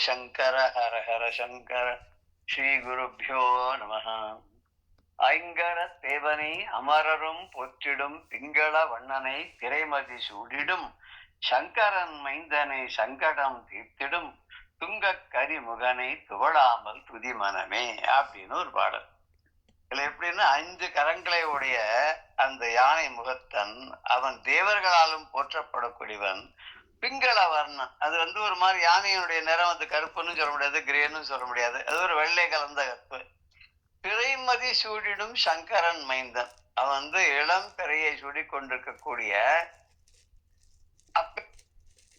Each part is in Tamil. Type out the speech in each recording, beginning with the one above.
சங்கர ஹர ஹர சங்கர. ஸ்ரீ குருப்யோ நம. ஐங்கர தேவனை அமரரும் போற்றிடும் பிங்கள வண்ணனை திரைமதி சூடிடும் சங்கரன் மைந்தனை சங்கடம் தீர்த்திடும் துங்கக் கரிமுகனை துவளாமல் துதி மனமே அப்படின்னு ஒரு பாடல். இதுல எப்படின்னா 5 கரங்களை உடைய அந்த யானை முகத்தன், அவன் தேவர்களாலும் போற்றப்படக்கூடியவன். பிங்கள வர்ணம், அது ஒரு மாதிரி யானையினுடைய நிறம், அது கருப்புன்னு சொல்ல முடியாது, கிரேன்னு சொல்ல முடியாது, அது ஒரு வெள்ளை கலந்த கருப்பு. பிறைமதி சூடிடும் சங்கரன் மைந்தன், அவன் இளம் பிறையை சூடி கொண்டிருக்கக்கூடிய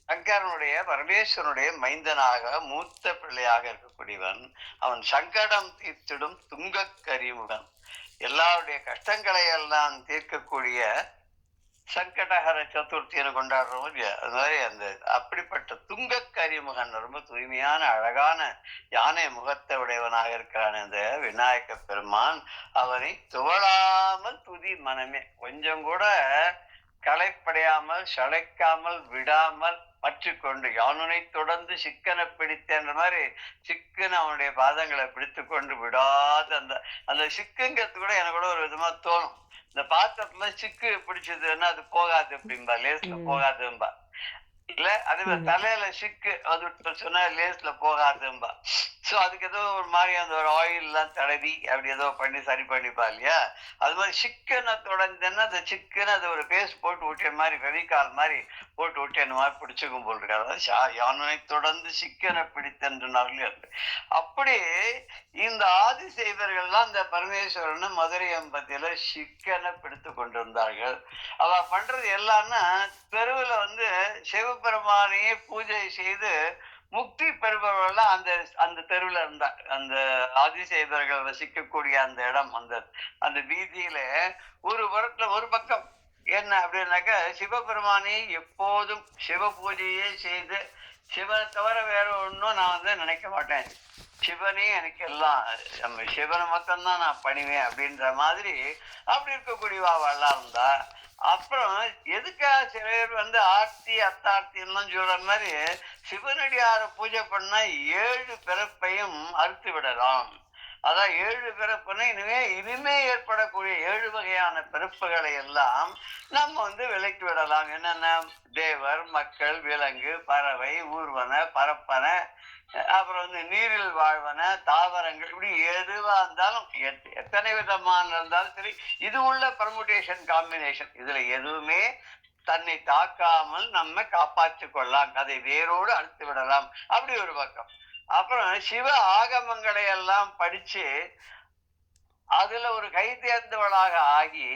சங்கரனுடைய பரமேஸ்வரனுடைய மைந்தனாக மூத்த பிள்ளையாக இருக்கக்கூடியவன். அவன் சங்கடம் தீர்த்திடும் துங்கக் கரிமுகன், எல்லாருடைய கஷ்டங்களை எல்லாம் தீர்க்கக்கூடிய சங்கடஹர சதுர்த்தியை கொண்டாடுறோம் இல்லையா, அது மாதிரி அந்த அப்படிப்பட்ட துங்கக் கரிமுகன் ரொம்ப தூய்மையான அழகான யானை முகத்தை உடையவனாக இருக்கிறான் இந்த விநாயக பெருமான். அவனை துவளாமல் துதி மனமே, கொஞ்சம் கூட களைப்படையாமல் சளைக்காமல் விடாமல் பற்றி கொண்டு, யானுனை தொடர்ந்து சிக்கனை பிடித்தன்ற மாதிரி சிக்கன் அவனுடைய பாதங்களை பிடித்து கொண்டு விடாது. அந்த அந்த சிக்குங்கிறது கூட எனக்கு கூட ஒரு விதமா தோணும். இந்த பாத்திரத்துல சிக்கு பிடிச்சதுன்னா அது போகாது அப்படின்பா, லேஸ்ல போகாதும்பா. இல்ல அதே மாதிரி தலையில சிக்கு அது சொன்னா லேஸ்ல போகாதும்பா. சோ அதுக்கு ஏதோ ஒரு மாதிரி அந்த ஒரு ஆயில் எல்லாம் தடவி அப்படி ஏதோ பண்ணி சரி பண்ணிப்பா இல்லையா. அது மாதிரி சிக்கனை தொடர்ந்தேன்னா அந்த சிக்கனை அது ஒரு பேஸ்ட் போட்டு ஊட்டிய மாதிரி, வெவிக்கால் மாதிரி போட்டு ஊட்டி அந்த மாதிரி பிடிச்சுக்கும் போல் இருக்கு. அதாவது யானை தொடர்ந்து சிக்கனை பிடித்தன்றார்கள். அப்படி இந்த ஆதிசைவர்கள்லாம் அந்த பரமேஸ்வரன் மதுரை அம்பத்தியில சிக்கனை பிடித்து கொண்டிருந்தார்கள். அவ பண்றது எல்லாம்னா தெருவுல சிவபெருமானையே பூஜை செய்து முக்தி பெறுபவர்கள் அந்த அந்த தெருவுல இருந்தா, அந்த ஆதிசேவர்கள் வசிக்கக்கூடிய அந்த இடம், அந்த அந்த வீதியில ஒரு புறத்துல ஒரு பக்கம் என்ன அப்படின்னாக்க, சிவபெருமானை எப்போதும் சிவ பூஜையே செய்து, சிவனை தவிர வேற ஒன்றும் நான் நினைக்க மாட்டேன், சிவனே எனக்கு எல்லாம், நம்ம சிவனை மட்டும்தான் நான் பணிவேன் அப்படின்ற மாதிரி அப்படி இருக்கக்கூடியவாவெல்லாம் இருந்தா. அப்புறம் எதுக்காக சில பேர் ஆர்த்தி அத்தார்த்தின்லாம் சொல்ற மாதிரி சிவனடியார பூஜை பண்ணா 7 பிறப்பையும் அறுத்து விடலாம். அதான் 7 பிறப்புன்னா இனிமே ஏற்படக்கூடிய 7 வகையான பிறப்புகளை எல்லாம் நம்ம விலக்கி விடலாம். என்னென்ன? தேவர், மக்கள், விலங்கு, பறவை, ஊர்வன, பரப்பன, அப்புறம் நீரில் வாழ்வன, தாவரங்கள், இப்படி எதுவா இருந்தாலும் எத்தனை விதமான இருந்தாலும் சரி, இது உள்ள பர்முடேஷன் காம்பினேஷன், இதுல எதுவுமே தன்னை தாக்காமல் நம்ம காப்பாற்றிக் கொள்ளலாம், அதை வேரோடு அழுத்து விடலாம். அப்படி ஒரு பக்கம். அப்புறம் சிவ ஆகமங்களை எல்லாம் படிச்சு அதுல ஒரு கை தேர்ந்தவளாக ஆகி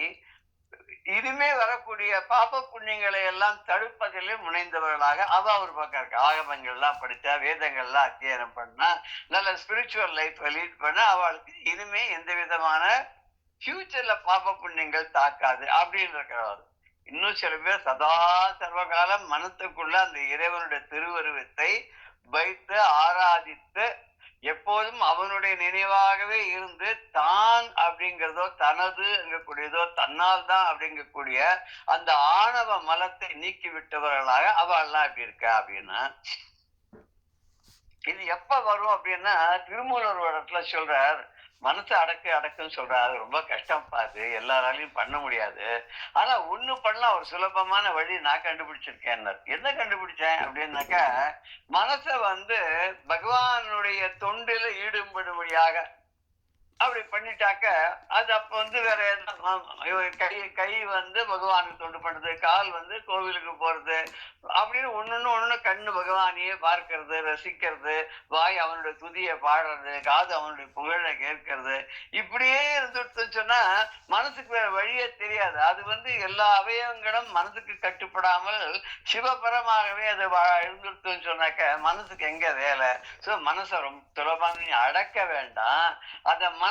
இனிமே வரக்கூடிய பாப புண்ணியங்களை எல்லாம் தடுப்பதிலே முனைந்தவர்களாக அவ ஒரு பக்கம் இருக்கு. ஆகமங்கள்லாம் படிச்சா, வேதங்கள்லாம் அத்தியனம் பண்ணா, நல்ல ஸ்பிரிச்சுவல் லைஃப் லீட் பண்ணா அவளுக்கு இனிமே எந்த விதமான ஃபியூச்சர்ல பாப புண்ணியங்கள் தாக்காது அப்படின்னு இருக்கிறவர். இன்னும் சில பேர் சதா சர்வகாலம் மனத்துக்குள்ள அந்த இறைவனுடைய திருவருவத்தை வைத்து ஆராதித்து எப்போதும் அவனுடைய நினைவாகவே இருந்து தான் அப்படிங்கிறதோ தனது இருக்கக்கூடியதோ தன்னால் தான் அப்படிங்கக்கூடிய அந்த ஆணவ மலத்தை நீக்கி விட்டவர்களாக அவள்லாம் இப்படி இருக்கா அப்படின்னா, இது எப்ப வரும் அப்படின்னா, திருமூலர் ஒரு இடத்துல சொல்றார், மனசு அடக்குன்னு சொல்றாரு. ரொம்ப கஷ்டம் பாது, எல்லாராலையும் பண்ண முடியாது. ஆனா ஒண்ணு பண்ணலாம், ஒரு சுலபமான வழி நான் கண்டுபிடிச்சிருக்கேன். என்ன கண்டுபிடிச்சேன் அப்படின்னாக்கா, மனசை பகவானுடைய தொண்டில ஈடுபடும்படியாக அப்படி பண்ணிட்டாக்க, அது அப்ப வேற கை பகவானுக்கு தொண்டு பண்றது, கால் கோவிலுக்கு போறது, அப்படின்னு ஒண்ணு கண்ணு பகவானையே பார்க்கறது, ரசிக்கிறது, வாய் அவனுடைய துதியை பாடுறது, காது அவனுடைய புகழை கேட்கறது, இப்படியே இருந்துட்டு சொன்னா மனசுக்கு வேற வழியே தெரியாது. அது எல்லா அவயவங்களும் மனசுக்கு கட்டுப்படாமல் சிவபரமாகவே அது இருந்துட்டுன்னு சொன்னாக்க மனசுக்கு எங்க வேலை? சோ மனசை ரொம்ப சுலபமாக நீ அடக்க வேண்டாம். அந்த மனசு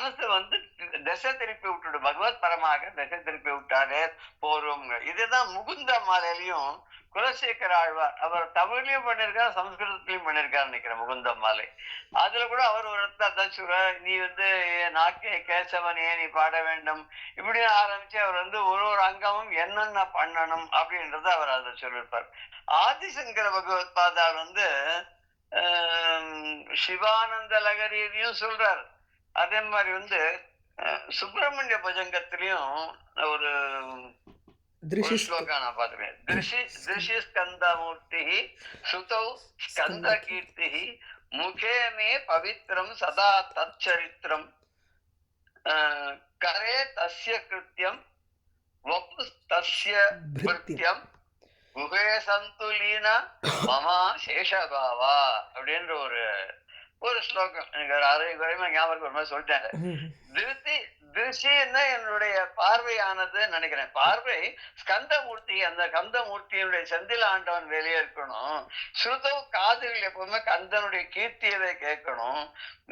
திசை திருப்பி விட்டுடு, பகவத் பரமாக திசை திருப்பி விட்டாலே போரும். இதுதான் முகுந்த மாலையிலையும் குலசேகர ஆழ்வார், அவர் தமிழ்லயும் பண்ணிருக்காரு, சம்ஸ்கிருதத்திலையும் பண்ணிருக்காரு நினைக்கிறேன் முகுந்த மாலை. அதுல கூட அவர் ஒரு இடத்துல நீ நாக்கே கேசவனையே நீ பாட வேண்டும் இப்படி ஆரம்பிச்சு அவர் ஒரு அங்கமும் என்னென்ன பண்ணணும் அப்படின்றத அவர் அதை சொல்லியிருப்பார். ஆதிசங்கர பகவத் பாதால் சிவானந்த லகரியிலையும் சொல்றாரு. அதே மாதிரி சுப்பிரமணிய புஜங்கத்திலையும் ஒரு ஒரு ஸ்லோகம் நான் பாத்துறேன். திருஷி ஸ்கந்தமூர்த்தி சுதௌ ஸ்கந்த கீர்த்தி முகே மே பவித்ரம் சதா தச்சரித்திரம் கரே தஸ்ய கிருத்தியம் வபு தஸ்ய பிருத்தியம் குகே சந்துலீன மமா சேஷபாவா அப்படின்ற ஒரு ஒரு ஸ்லோகம் எனக்கு அரை குறைமா ஞாபகம் ஒரு மாதிரி சொல்லிட்டாங்க. திருஷ்டின்னா என்னுடைய பார்வையானது நினைக்கிறேன். பார்வை ஸ்கந்தமூர்த்தி, அந்த கந்தமூர்த்தியினுடைய செந்தில் ஆண்டவன் வெளியே இருக்கணும். ஸ்ருதவ் காதுகள் எப்பவுமே கந்தனுடைய கீர்த்தியதை கேட்கணும்.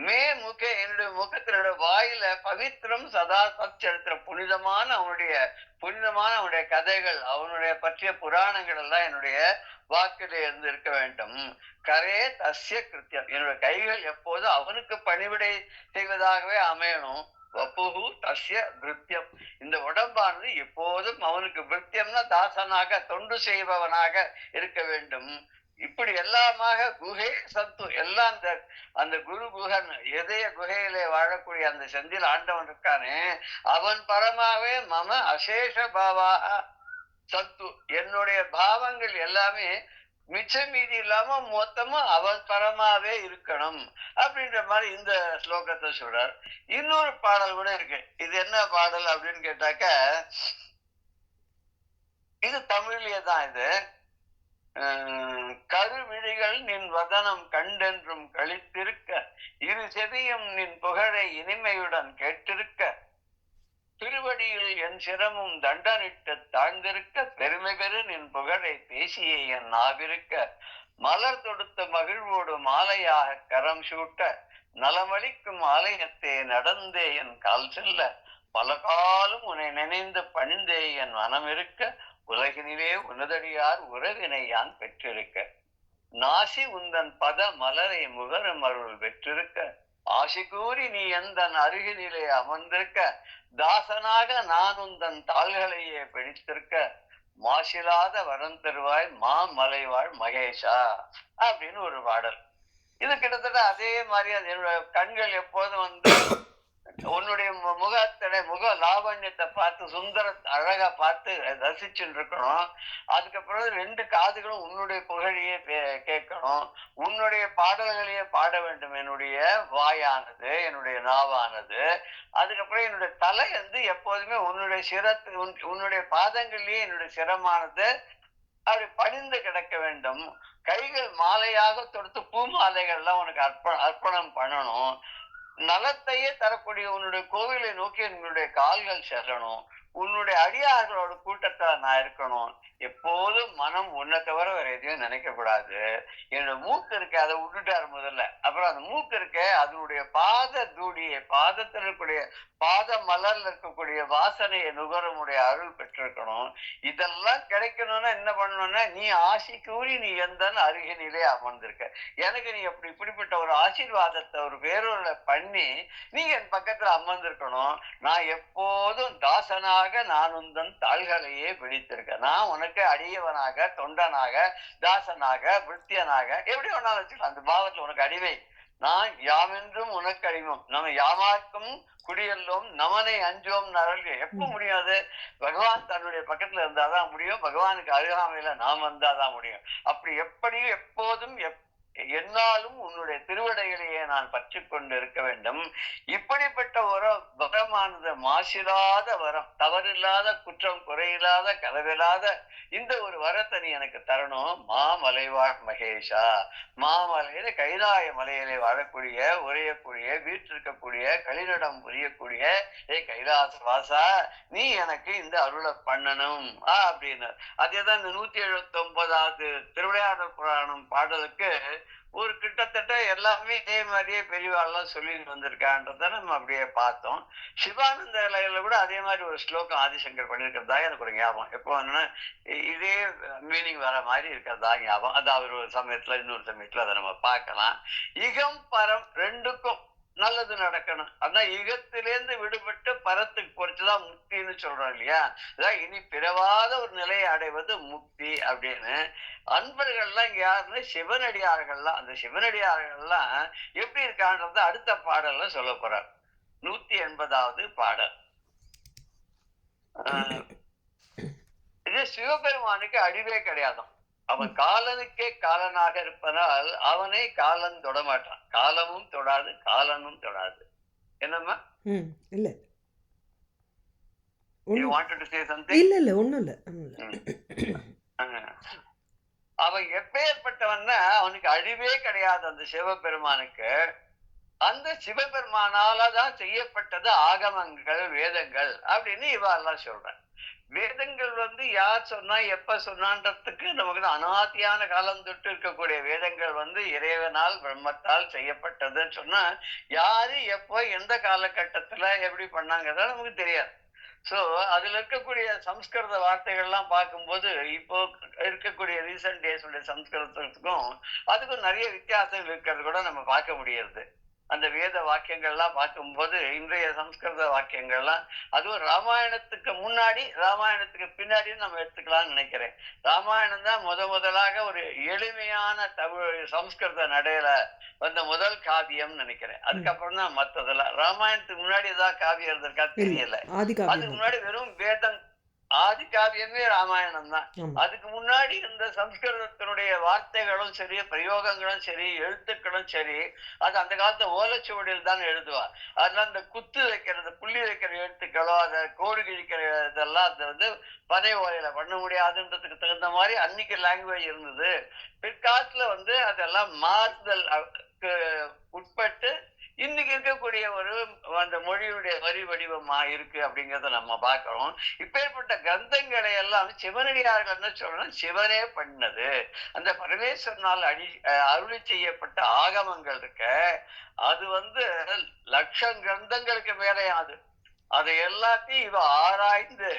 மே முக என்னுடைய முகத்தினுடைய வாயில பவித்திரம் சதா சச்சரித்திரம் புனிதமான அவனுடைய கதைகள், அவனுடைய பற்றிய புராணங்கள் எல்லாம் என்னுடைய வாக்கில இருந்து இருக்க வேண்டும். கரே தஸ்ய கிருத்தியம், என்னுடைய கைகள் எப்போது அவனுக்கு பணிவிடை செய்வதாகவே அமையணும். வப்புஹு தஸ்ய பிருத்தியம், இந்த உடம்பானது எப்போதும் அவனுக்கு பிருத்தியம்னா தாசனாக தொண்டு செய்பவனாக இருக்க வேண்டும். இப்படி எல்லாமாக குகே சத்து எல்லாம் அந்த குரு குகன் எதய குகையிலே வாழக்கூடிய அந்த செந்தில் ஆண்டவன் இருக்கானே, அவன் பரமாவே மம அசேஷ பாவாக சத்து, என்னுடைய பாவங்கள் எல்லாமே மிச்ச மீதி இல்லாம மொத்தமா அவன் பரமாவே இருக்கணும் அப்படின்ற மாதிரி இந்த ஸ்லோகத்தை சொல்றார். இன்னொரு பாடல் கூட இருக்கு. இது என்ன பாடல் அப்படின்னு கேட்டாக்க, இது தமிழ்லயே தான். இது கருவிழிகள் நின் வதனம் கண்டென்றும் கழித்திருக்க, இரு செவியும் நின் புகழை இனிமையுடன் கேட்டிருக்க, திருவடியில் என் சிரமும் தண்டனிட்டு தாழ்ந்திருக்க, பெருமை பெரு நின் புகழை பேசியே என் நாவிருக்க, மலர் தொடுத்த மகிழ்வோடு மாலையாக கரம் சூட்ட, நலமளிக்கும் ஆலயத்தே நடந்தே என் கால் செல்ல, பல காலம் உன்னை நினைந்து பணிந்தே என் மனம் இருக்க, உலகினிலே உனதடியார் உறவினை யான் பெற்றிருக்க, நாசி உந்தன் பத மலரை முகரும் அருள் பெற்றிருக்க, ஆசி கூறி நீ எந்தன் அருகினிலே அமர்ந்திருக்க, தாசனாக நான் உந்தன் தாள்களையே பிடித்திருக்க, மாசிலாத வரம் தருவாய் மாமலைவாழ் மகேஷா அப்படின்னு ஒரு பாடல். இது கிட்டத்தட்ட அதே மாதிரி என்னோட கண்கள் எப்போதும் உன்னுடைய முக லாவண்யத்தை பார்த்து சுந்தர அழகா பார்த்து ரசிச்சுட்டு இருக்கணும். அதுக்கப்புறம் 2 காதுகளும் உன்னுடைய புகழையே கேட்கணும். உன்னுடைய பாடல்களையே பாட வேண்டும் என்னுடைய வாயானது, என்னுடைய நாவானது. அதுக்கப்புறம் என்னுடைய தலை எப்போதுமே உன்னுடைய பாதங்கள்லயே என்னுடைய சிரமானது அப்படி பணிந்து கிடக்க வேண்டும். கைகள் மாலையாக தொடுத்து பூ மாலைகள்லாம் உனக்கு அர்ப்பணம் பண்ணணும். நலத்தையே தரக்கூடிய உன்னுடைய கோவிலை நோக்கி என்னுடைய கால்கள் செல்லணும். உன்னுடைய அடியார்களோட கூட்டத்தை நான் இருக்கணும். எப்போதும் மனம் உன்னை தவிர வேற எதையும் நினைக்க கூடாது. என்னோட மூக்கு இருக்க அதை விட்டுட்டாரு முதல்ல. அப்புறம் அந்த மூக்கு இருக்க அதனுடைய பாத தூடியை, பாதத்தில் இருக்கக்கூடிய பாத மலர்ல இருக்கக்கூடிய வாசனையை நுகரமுடைய அருள் பெற்றிருக்கணும். இதெல்லாம் கிடைக்கணும்னா என்ன பண்ணணும்னா, நீ ஆசி கூறி நீ எந்த அருகினிலே அமர்ந்திருக்க, எனக்கு நீ இப்படிப்பட்ட ஒரு ஆசீர்வாதத்தை ஒரு வேறொரு பண்ணி நீ என் பக்கத்துல அமர்ந்திருக்கணும். நான் எப்போதும் தாசனாக நான் உந்தன் தாள்களையே பிடித்திருக்கேன். நான் உனக்கு அடியவனாக, தொண்டனாக, தாசனாக, விருத்தியனாக எப்படி வேணாலும் வச்சுக்கலாம். அந்த பாவத்துல உனக்கு அடிமை. நான் யாமென்றும் உனக்கு அடிவோம், நம்ம யாமாக்கும் குடியல்லோம் நமனை அஞ்சோம் நரல்க. எப்ப முடியாது? பகவான் தன்னுடைய பக்கத்துல இருந்தாதான் முடியும். பகவானுக்கு அருகாமையில நாம் வந்தாதான் முடியும். அப்படி எப்படியும் எப்போதும் என்னாலும் உன்னுடைய திருவடைகளையே நான் பற்றி கொண்டு இருக்க வேண்டும். இப்படிப்பட்ட ஒரு வரமானது மாசில்லாத வரம், தவறில்லாத குற்றம் குறையில்லாத கலவில்லாத இந்த ஒரு வரத்தை நீ எனக்கு தரணும். மாமலைவாழ் மகேஷா, மாமலையில கைலாய மலையிலே வாழக்கூடிய, உரையக்கூடிய, வீற்றிருக்கக்கூடிய, களிநடம் புரியக்கூடிய கைலாச வாசா, நீ எனக்கு இந்த அருளை பண்ணணும் அப்படின்னு. அதேதான் இந்த 179வது திருவிளையாடல் புராணம் பாடலுக்கு ஒரு கிட்டத்தட்ட எல்லாமே இதே மாதிரியே பெரியவாள்லாம் சொல்லிட்டு வந்திருக்கான்றத நம்ம அப்படியே பார்த்தோம். சிவானந்த இலையில கூட அதே மாதிரி ஒரு ஸ்லோகம் ஆதிசங்கர் பண்ணியிருக்கிறதா எனக்கு ஒரு ஞாபகம். எப்போ இதே மீனிங் வர மாதிரி இருக்கிறதா ஞாபகம். அது அவர் ஒரு சமயத்துல இன்னொரு சமயத்துல அதை நம்ம பார்க்கலாம். இகம் பரம் ரெண்டுக்கும் நல்லது நடக்கணும். அதான் யுகத்திலேருந்து விடுபட்டு பரத்துக்கு போறதுதான் முக்தின்னு சொல்றோம் இல்லையா? அதான் இனி பிறவாத ஒரு நிலையை அடைவது முக்தி அப்படின்னு. அன்பர்கள்லாம் இங்க யாருன்னா சிவனடியார்கள்லாம். அந்த சிவனடியார்கள்லாம் எப்படி இருக்கான்றத அடுத்த பாடல்ல சொல்ல போறார். 180வது பாடல். ஆஹ் இது சிவபெருமானுக்கு அழிவே கிடையாதாம். அவன் காலனுக்கே காலனாக இருப்பதால் அவனை காலன் தொடமாட்டான். காலமும் தொடாது, காலனும் தொடாது. என்னம்மா? இல்ல You ஒண்ணும் wanted to say something? இல்ல ஒண்ணும் இல்ல அவன் எப்பேற்பட்டவன்னா அவனுக்கு அழிவே கிடையாது அந்த சிவபெருமானுக்கு. அந்த சிவபெருமானாலதான் செய்யப்பட்டது ஆகமங்கள், வேதங்கள் அப்படின்னு இவெல்லாம் சொல்றேன். வேதங்கள் யார் சொன்னா எப்ப சொன்னான்றதுக்கு நமக்கு அனாதியான காலம் தொட்டு இருக்கக்கூடிய வேதங்கள் இறைவனால் பிரம்மத்தால் செய்யப்பட்டதுன்னு சொன்னா யாரு எப்போ எந்த காலகட்டத்துல எப்படி பண்ணாங்கதான் நமக்கு தெரியாது. சோ அதுல இருக்கக்கூடிய சம்ஸ்கிருத வார்த்தைகள்லாம் பார்க்கும்போது இப்போ இருக்கக்கூடிய ரீசன்ட் டேஸ் உடைய சம்ஸ்கிருதத்துக்கும் அதுக்கும் நிறைய வித்தியாசம் இருக்கிறது கூட நம்ம பார்க்க முடியாது. அந்த வேத வாக்கியங்கள்லாம் பார்க்கும்போது இன்றைய சம்ஸ்கிருத வாக்கியங்கள்லாம் அதுவும் ராமாயணத்துக்கு முன்னாடி ராமாயணத்துக்கு பின்னாடின்னு நம்ம எடுத்துக்கலாம்னு நினைக்கிறேன். ராமாயணம் தான் முதலாக ஒரு எளிமையான தமிழ் சம்ஸ்கிருத நடையில வந்த முதல் காவியம் நினைக்கிறேன். அதுக்கப்புறம் தான் மத்ததெல்லாம். ராமாயணத்துக்கு முன்னாடி ஏதாவது காவியம் இருந்திருக்கா தெரியல. அதுக்கு முன்னாடி வெறும் வேதம் ஆதி காவியமே ராமாயணம் தான். அதுக்கு முன்னாடி இந்த சம்ஸ்கிருதத்தினுடைய வார்த்தைகளும் சரி, பிரயோகங்களும் சரி, எழுத்துக்களும் சரி, அது அந்த காலத்துல ஓலைச்சுவடியில் தான் எழுதுவா. அதுல அந்த குத்து வைக்கிறது, புள்ளி வைக்கிற எழுத்துக்களோ அதை கோடு கிழிக்கிற இதெல்லாம் அது பனை ஓலையில பண்ண முடியாதுன்றதுக்கு தகுந்த மாதிரி அன்னைக்கு லாங்குவேஜ் இருந்தது. பிற்காலத்துல அதெல்லாம் மாறுதல் உட்பட்டு இன்னைக்கு இருக்கக்கூடிய ஒரு அந்த மொழியுடைய வரி வடிவமா இருக்கு அப்படிங்கறத நம்ம பார்க்கிறோம். இப்பேற்பட்ட கிரந்தங்களை எல்லாம் சிவனடியார்கள் என்ன சொல்றோம், சிவனே பண்ணது. அந்த பரமேஸ்வரனால் அருளி செய்யப்பட்ட ஆகமங்கள் இருக்க அது லட்சம் கிரந்தங்களுக்கு மேலையாது. அதை எல்லாத்தையும் இவ ஆராய்ந்து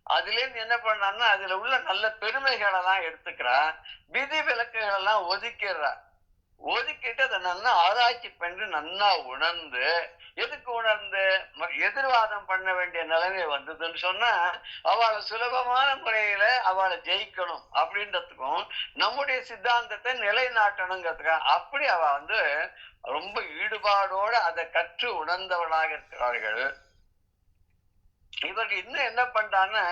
அதுல இருந்து என்ன பண்ணான்னா அதுல உள்ள நல்ல பெருமைகளை எல்லாம் எடுத்துக்கிறான், விதி விலக்குகள் எல்லாம் ஒதுக்கிட்டு அதை நல்லா ஆராய்ச்சி பண்ணி நல்லா உணர்ந்து, எதுக்கு உணர்ந்து எதிர்வாதம் பண்ண வேண்டிய நிலைமை வந்ததுன்னு சொன்னா அவளை சுலபமான முறையில அவளை ஜெயிக்கணும் அப்படின்றதுக்கும் நம்முடைய சித்தாந்தத்தை நிலைநாட்டணுங்கிறதுக்காக அப்படி அவ ரொம்ப ஈடுபாடோட அதை கற்று உணர்ந்தவளாக இருக்கிறார்கள். இவர்கள் இன்னும் என்ன பண்றான்னா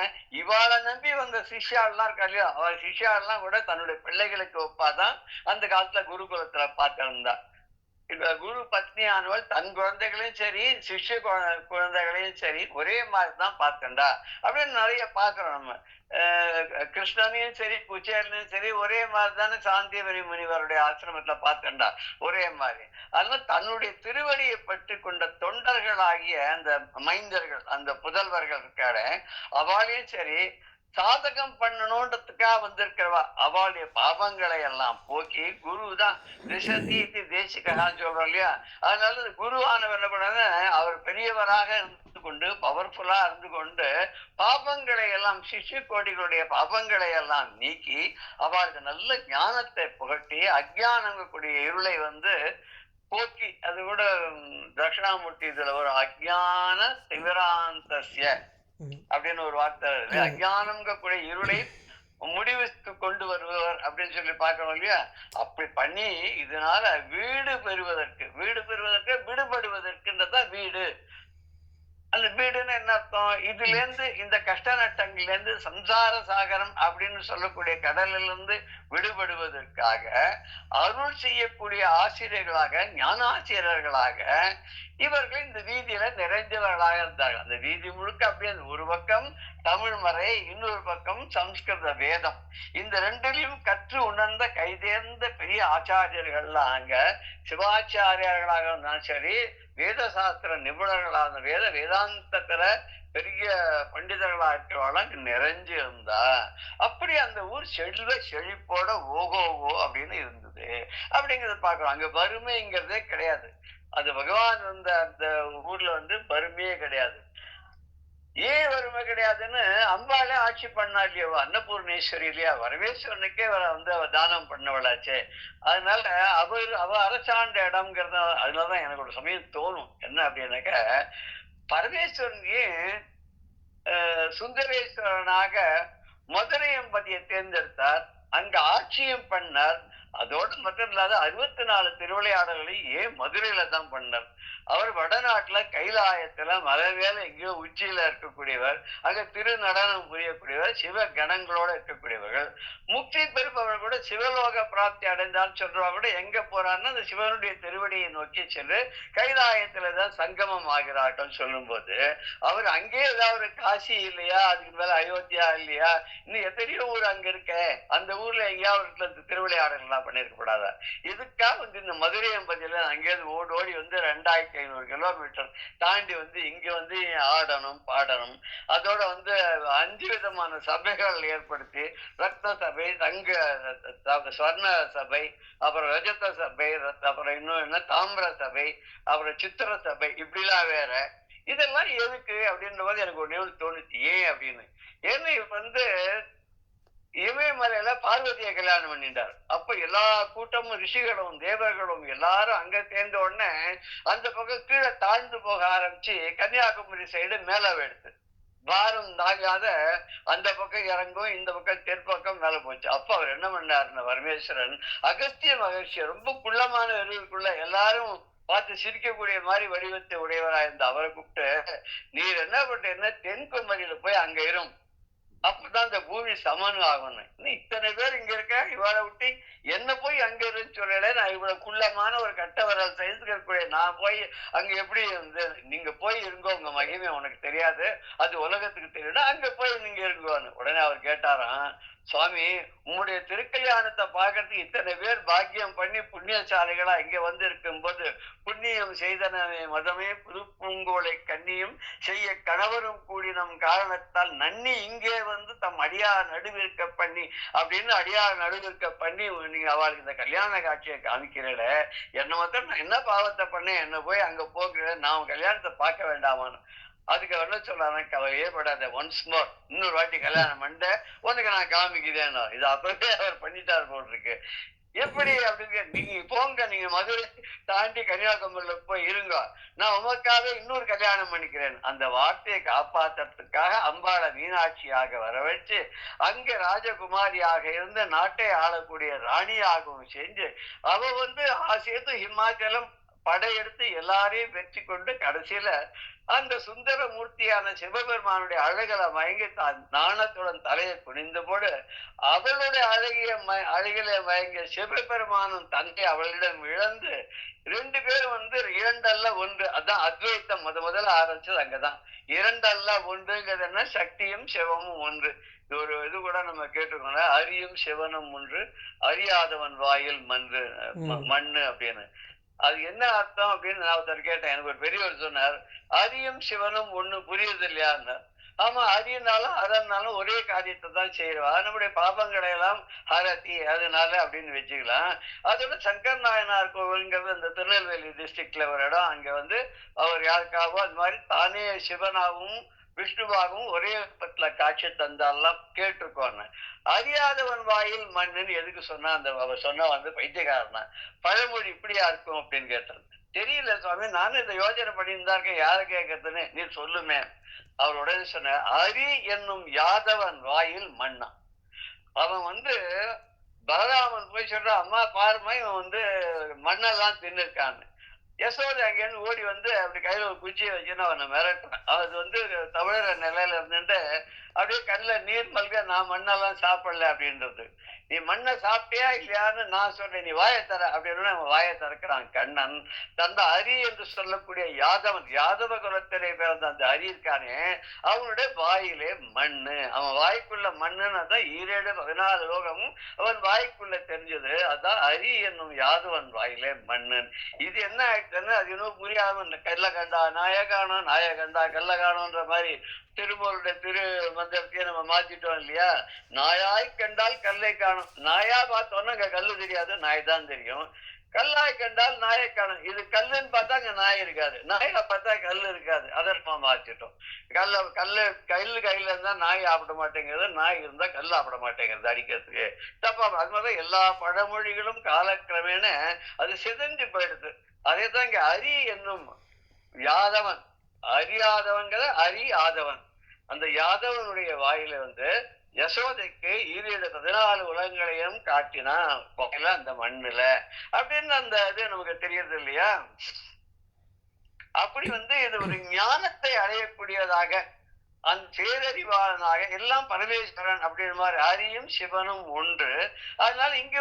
இவாளை நம்பி வந்த சிஷ்யாலாம் இருக்கா இல்லையா, அவள் சிஷ்யாலாம் கூட தன்னுடைய பிள்ளைகளுக்கு ஒப்பாதான் அந்த காலத்துல குருகுலத்துல பார்த்திருந்தா. இப்ப குரு பத்னியானவள் தன் குழந்தைகளையும் சரி சிஷ்ய குழந்தைகளையும் சரி ஒரே மாதிரிதான் பார்க்கண்டா அப்படின்னு நிறைய பாக்குறோம். நம்ம கிருஷ்ணனையும் சரி குச்சேரனையும் சரி ஒரே மாதிரி தானே சாந்தியவரி முனிவருடைய ஆசிரமத்துல பார்க்கண்டா, ஒரே மாதிரி. அதனால தன்னுடைய திருவடியை பற்றி கொண்ட தொண்டர்களாகிய அந்த மைந்தர்கள், அந்த புதல்வர்கள் இருக்காரு, அவளையும் சரி சாதகம் பண்ணணும்ன்றதுக்காக வந்திருக்கிறவா அவளுடைய பாவங்களை எல்லாம் போக்கி குரு தான் திசதீதி தேசிகான்னு சொல்றோம் இல்லையா. அதனால குருவானவர் என்ன பண்ண அவர் பெரியவராக இருந்து கொண்டு பவர்ஃபுல்லா இருந்து கொண்டு பாபங்களை எல்லாம் சிஷ்ய கோடிகளுடைய பாபங்களை எல்லாம் நீக்கி அவளுக்கு நல்ல ஞானத்தை புகட்டி அஜ்ஞானங்கக்கூடிய இருளை போக்கி, அது கூட தட்சிணாமூர்த்தி இதுல ஒரு அஜ்ஞான திமிராந்தஸ்ய அப்படின்னு ஒரு வார்த்தை, அஜ்ஞானம்ங்கக்கூடிய இருளை முடிவுக்கு கொண்டு வருபவர் அப்படின்னு சொல்லி பார்க்கணும் இல்லையா. அப்படி பண்ணி இதனால வீடு பெறுவதற்கு விடுபடுவதற்குன்றதான் வீடு. அந்த வீடுன்னு என்ன அர்த்தம், இதுல இருந்து இந்த கஷ்ட நட்டங்கள்ல இருந்து சம்சார சாகரம் அப்படின்னு சொல்லக்கூடிய கடலில் இருந்து விடுபடுவதற்காக அருள் செய்யக்கூடிய ஆசிரியர்களாக ஞானாசிரியர்களாக இவர்கள் இந்த வீதியில நிறைஞ்சவர்களாக இருந்தார்கள். அந்த வீதி முழுக்க அப்படியே ஒரு பக்கம் தமிழ் மறை, இன்னொரு பக்கம் சம்ஸ்கிருத வேதம். இந்த ரெண்டிலையும் கற்று உணர்ந்த கைதேர்ந்த பெரிய ஆச்சாரியர்கள்லாம் அங்க சிவாச்சாரியர்களாக இருந்தாலும் சரி, வேத சாஸ்திர நிபுணர்களான வேதாந்தத்துல பெரிய பண்டிதர்களா இருக்கிறவங்க நிறைஞ்சு இருந்தா அப்படி அந்த ஊர் செழிப்போட ஓகோவோ அப்படின்னு இருந்தது அப்படிங்கறத பாக்குறோம். அங்க வறுமைங்கிறதே கிடையாது. அது பகவான் அந்த ஊர்ல வறுமையே கிடையாது. ஏன் வறுமை கிடையாதுன்னு அம்பாளே ஆட்சி பண்ணா இல்லையோ, அன்னபூர்ணேஸ்வரி இல்லையா, வரவேஸ்வரனுக்கே அவ தானம் பண்ணவளாச்சே. அதனால அவ அரசாண்ட இடம்ங்கிறத, அதனாலதான் எனக்கு ஒரு சமயம் தோணும் என்ன அப்படின்னாக்க, பரமேஸ்வரன் ஏன் சுந்தரேஸ்வரனாக மதுரை எம்பதியை தேர்ந்தெடுத்தார், அங்க ஆட்சியும் பண்ணார். அதோடு மட்டும் இல்லாத 64 திருவிளையாடல்களை ஏன் மதுரையில தான் பண்ணார்? அவர் வடநாட்டுல கைலாயத்துல மலை மேல எங்கேயோ உச்சியில இருக்கக்கூடியவர், அங்க திரு நடனம் புரியக்கூடியவர், சிவ கணங்களோட இருக்கக்கூடியவர்கள். முக்தி பெறுபவர் கூட சிவலோக பிராப்தி அடைந்தான்னு சொல்றவங்க கூட எங்க போறாருன்னா அந்த சிவனுடைய திருவடியை நோக்கி சென்று கைலாயத்துலதான் சங்கமம் ஆகிறார்கள் சொல்லும் போது, அவர் அங்கே ஏதாவது ஒரு காசி இல்லையா, அதுக்கு மேல அயோத்தியா இல்லையா, இன்னும் எத்தனையோ ஊர் அங்க இருக்க, அந்த ஊர்ல எங்கேயாவது திருவிளையாடல் எல்லாம் பண்ணிருக்கப்படாதா? இதுக்காக இந்த மதுரை எம்பதியில அங்கேயிருந்து ஓடி 2500 கிலோமீட்டர் தாண்டி இங்க ஆடணும் பாடணும். அதோட 5 விதமான சபைகள் ஏற்படுத்தி, ரத்ன சபை, தங்க ஸ்வர்ண சபை, அப்புறம் ரஜத சபை, அப்புறம் இன்னும் என்ன தாமிர சபை, அப்புறம் சித்திர சபை, இப்படிலாம் வேற. இதெல்லாம் எதுக்கு அப்படின்ற போது எனக்கு ஒண்ணே தோணுச்சு, ஏன் அப்படின்னு. ஏன்னா இமயமலையில பார்வதியை கல்யாணம் பண்ணிட்டார். அப்ப எல்லா கூட்டமும் ரிஷிகளும் தேவர்களும் எல்லாரும் அங்க சேர்ந்த உடனே அந்த பக்கம் கீழே தாழ்ந்து போக ஆரம்பிச்சு கன்னியாகுமரி சைடு மேல எடுத்து பாரம் தாங்காத அந்த பக்கம் இறங்கும், இந்த பக்கம் தெற்பக்கம் மேல போச்சு. அப்ப அவர் என்ன பண்ணாருன்னா, பரமேஸ்வரன் அகஸ்திய மகிழ்ச்சி ரொம்ப குள்ளமான வெறுவுக்குள்ள எல்லாரும் பார்த்து சிரிக்கக்கூடிய மாதிரி வடிவத்தை உடையவராயிருந்த அவரை கூப்பிட்டு, நீர் என்ன பண்றீங்கன்னா தென்குமரியில போய் அங்க இரும், அப்பதான் இந்த பூமி சமன் ஆகணும். இத்தனை பேர் இங்க இருக்க, இவளை விட்டு என்ன போய் அங்க இருந்து சொல்லல, நான் இவ்வளவு குள்ளமான ஒரு கட்ட வரல் சைஸ்க்கு இருக்கக்கூடிய நான் போய் அங்க எப்படி நீங்க போய் இருங்கோ, உங்க மகிமை உனக்கு தெரியாது, அது உலகத்துக்கு தெரியும், அங்க போய் நீங்க இருங்கோன்னு. உடனே அவர் கேட்டாராம், சுவாமி உங்களுடைய திருக்கல்யாணத்தை பார்க்கறதுக்கு இத்தனை பேர் பாக்கியம் பண்ணி புண்ணியசாலிகளா இங்க இருக்கும் போது, புண்ணியம் செய்தனவே மதமே புது பூங்கோலை கண்ணியும் செய்ய கணவரும் கூடினம் காரணத்தால் நன்னி இங்கே தம் அடியார் நடுவிற்க பண்ணி அப்படின்னு அடியார் நடுவிற்க பண்ணி நீங்க அவளுக்கு இந்த கல்யாண காட்சியை காமிக்கிறீல, என்ன மாத்திரம் நான் என்ன பாவத்தை பண்ணேன், என்ன போய் அங்க போகிறேன், நான் கல்யாணத்தை பார்க்க வேண்டாமான்னு. அதுக்கு என்ன சொல்றாங்க, கவலையே படாத, ஒன்ஸ் மோர், இன்னொரு வாட்டி கல்யாணம் பண்ண உனக்கு நான் காமிக்கிறேன். இது அப்பவே அவர் பண்ணிட்டாரு போல் இருக்கு. எப்படி அப்படின்னு, நீங்க போங்க, நீங்க மதுரை தாண்டி கன்னியாகுமரியில போய் இருங்க, நான் உமக்காக இன்னொரு கல்யாணம் பண்ணிக்கிறேன். அந்த வார்த்தையை காப்பாற்றுறதுக்காக அம்பாளை மீனாட்சியாக வர வச்சு அங்க ராஜகுமாரியாக இருந்து நாட்டை ஆளக்கூடிய ராணியாகவும் செஞ்சு அவ ஆசையத்து ஹிமாச்சலம் படையெடுத்து எல்லாரையும் வெற்றி கொண்டு கடைசியில அந்த சுந்தர மூர்த்தியான சிவபெருமானுடைய அழகலை மயங்கி தான் நாணத்துடன் தலையை குனிந்த போது அவளுடைய அழகில மயங்கிய சிவபெருமானும் தன்னை அவளிடம் இழந்து 2 பேரும் 2 அல்ல 1, அதான் அத்வைத்தம் முதல்ல ஆரம்பிச்சது அங்கதான். 2 அல்ல 1ங்கிறது என்ன, சக்தியும் சிவமும் ஒன்று. இது கூட நம்ம கேட்டுக்கோங்க, அரியும் சிவனும் ஒன்று, அறியாதவன் வாயில் மண்ணு அப்படின்னு. அது என்ன அர்த்தம் அப்படின்னு நான் ஒருத்தர் கேட்டேன். எனக்கு ஒரு பெரியவர் சொன்னார், அரியும் சிவனும் ஒண்ணு, புரியுது இல்லையான்னு. ஆமா, அரியனாலும் அதனாலும் ஒரே காரியத்தை தான் செய்யறவா, நம்முடைய பாபங்களை எல்லாம் ஹரதி அதனால அப்படின்னு வச்சுக்கலாம். அதோட சங்கர் நாயனார் கோவில்ங்கிறது இந்த திருநெல்வேலி டிஸ்ட்ரிக்ட்ல ஒரு இடம், அங்க அவர் யாருக்காகவும் அது மாதிரி தானே சிவனாகவும் விஷ்ணுவாகவும் ஒரே பத்தில காட்சி தந்தாலாம் கேட்டிருக்கோன்னு. அறியாதவன் வாயில் மண்ணுன்னு எதுக்கு சொன்னா, அவர் சொன்ன பைத்தியக்காரனா, பழமொழி இப்படியா இருக்கும் அப்படின்னு கேட்டார். தெரியல சுவாமி, நானும் இந்த யோஜனை பண்ணியிருந்தா இருக்கேன், யாரை கேட்கறதுன்னு, நீ சொல்லுமே. அவர் உடனே சொன்ன, அரி என்னும் யாதவன் வாயில் மண்ணா. அவன் பலராமன் போய் சொல்ற, அம்மா பாருமா இவன் மண்ணெல்லாம் தின்னுருக்கான்னு. யசோதை அங்கேருந்து ஓடி அப்படி கையில ஒரு குச்சியை வச்சுன்னு அவனை மிரட்டான். அது தமிழர நிலையில இருந்துட்டு அப்படியே கண்ணில் நீர் மல்க, நான் மண்ணெல்லாம் சாப்பிடல அப்படின்றது. நீ மண்ணை சாப்பிட்டியா இல்லையான்னு நான் சொல்றேன், நீ வாயை தர அப்படின்னு அவன் வாயை திறக்கிறான். கண்ணன் தந்த அரி என்று சொல்லக்கூடிய யாதவன், யாதவ குலத்திலே பிறந்த அந்த அரி இருக்கானே, அவனுடைய வாயிலே மண்ணு, அவன் வாய்க்குள்ள மண்ணுன்னு தான் 14 லோகமும் அவன் வாய்க்குள்ள தெரிஞ்சது. அதான் அரி என்னும் யாதவன் வாயிலே மண்ணு. இது என்ன ஆயிடுச்சுன்னு அது இன்னும் புரியாம, இந்த கல்ல கண்டா நாய காணும், நாய கண்டா கல்ல காணும்ன்ற மாதிரி திருமூருடைய திரு மந்திரத்தையே நம்ம மாத்திட்டோம் இல்லையா. நாயாய் கண்டால் கல்லை காணும், நாயா பார்த்தோன்னா அங்க கல்லு தெரியாது, நாய் தான் தெரியும். கல்லாய் கண்டால் நாயை காணும். இது கல்லுன்னு பார்த்தா அங்க நாய் இருக்காது, நாயை பார்த்தா கல் இருக்காது. அதற்கு மாற்றிட்டோம். கல்லு கையில இருந்தா நாய் சாப்பிட மாட்டேங்கிறது, நாய் இருந்தா கல் சாப்பிட மாட்டேங்கிறது அடிக்கிறதுக்கு. தப்பா அது மாதிரி எல்லா பழமொழிகளும் காலக்கிரமேண அது சிதைஞ்சு போயிடுது. அதேதான் இங்க அரி என்னும் யாதவன், அறியாதவன்கிற அரி ஆதவன். அந்த யாதவனுடைய வாயில யசோதைக்கு 14 உலகங்களையும் காட்டினான் அந்த மண்ணுல அப்படின்னு அந்த இது நமக்கு தெரியுது இல்லையா? அப்படி இது ஒரு ஞானத்தை அடையக்கூடியதாக, அந்த பேரறிவாளனாக எல்லாம் பரமேஸ்வரன் அப்படின்ற மாதிரி அரியும் சிவனும் ஒன்று. அதனால இங்க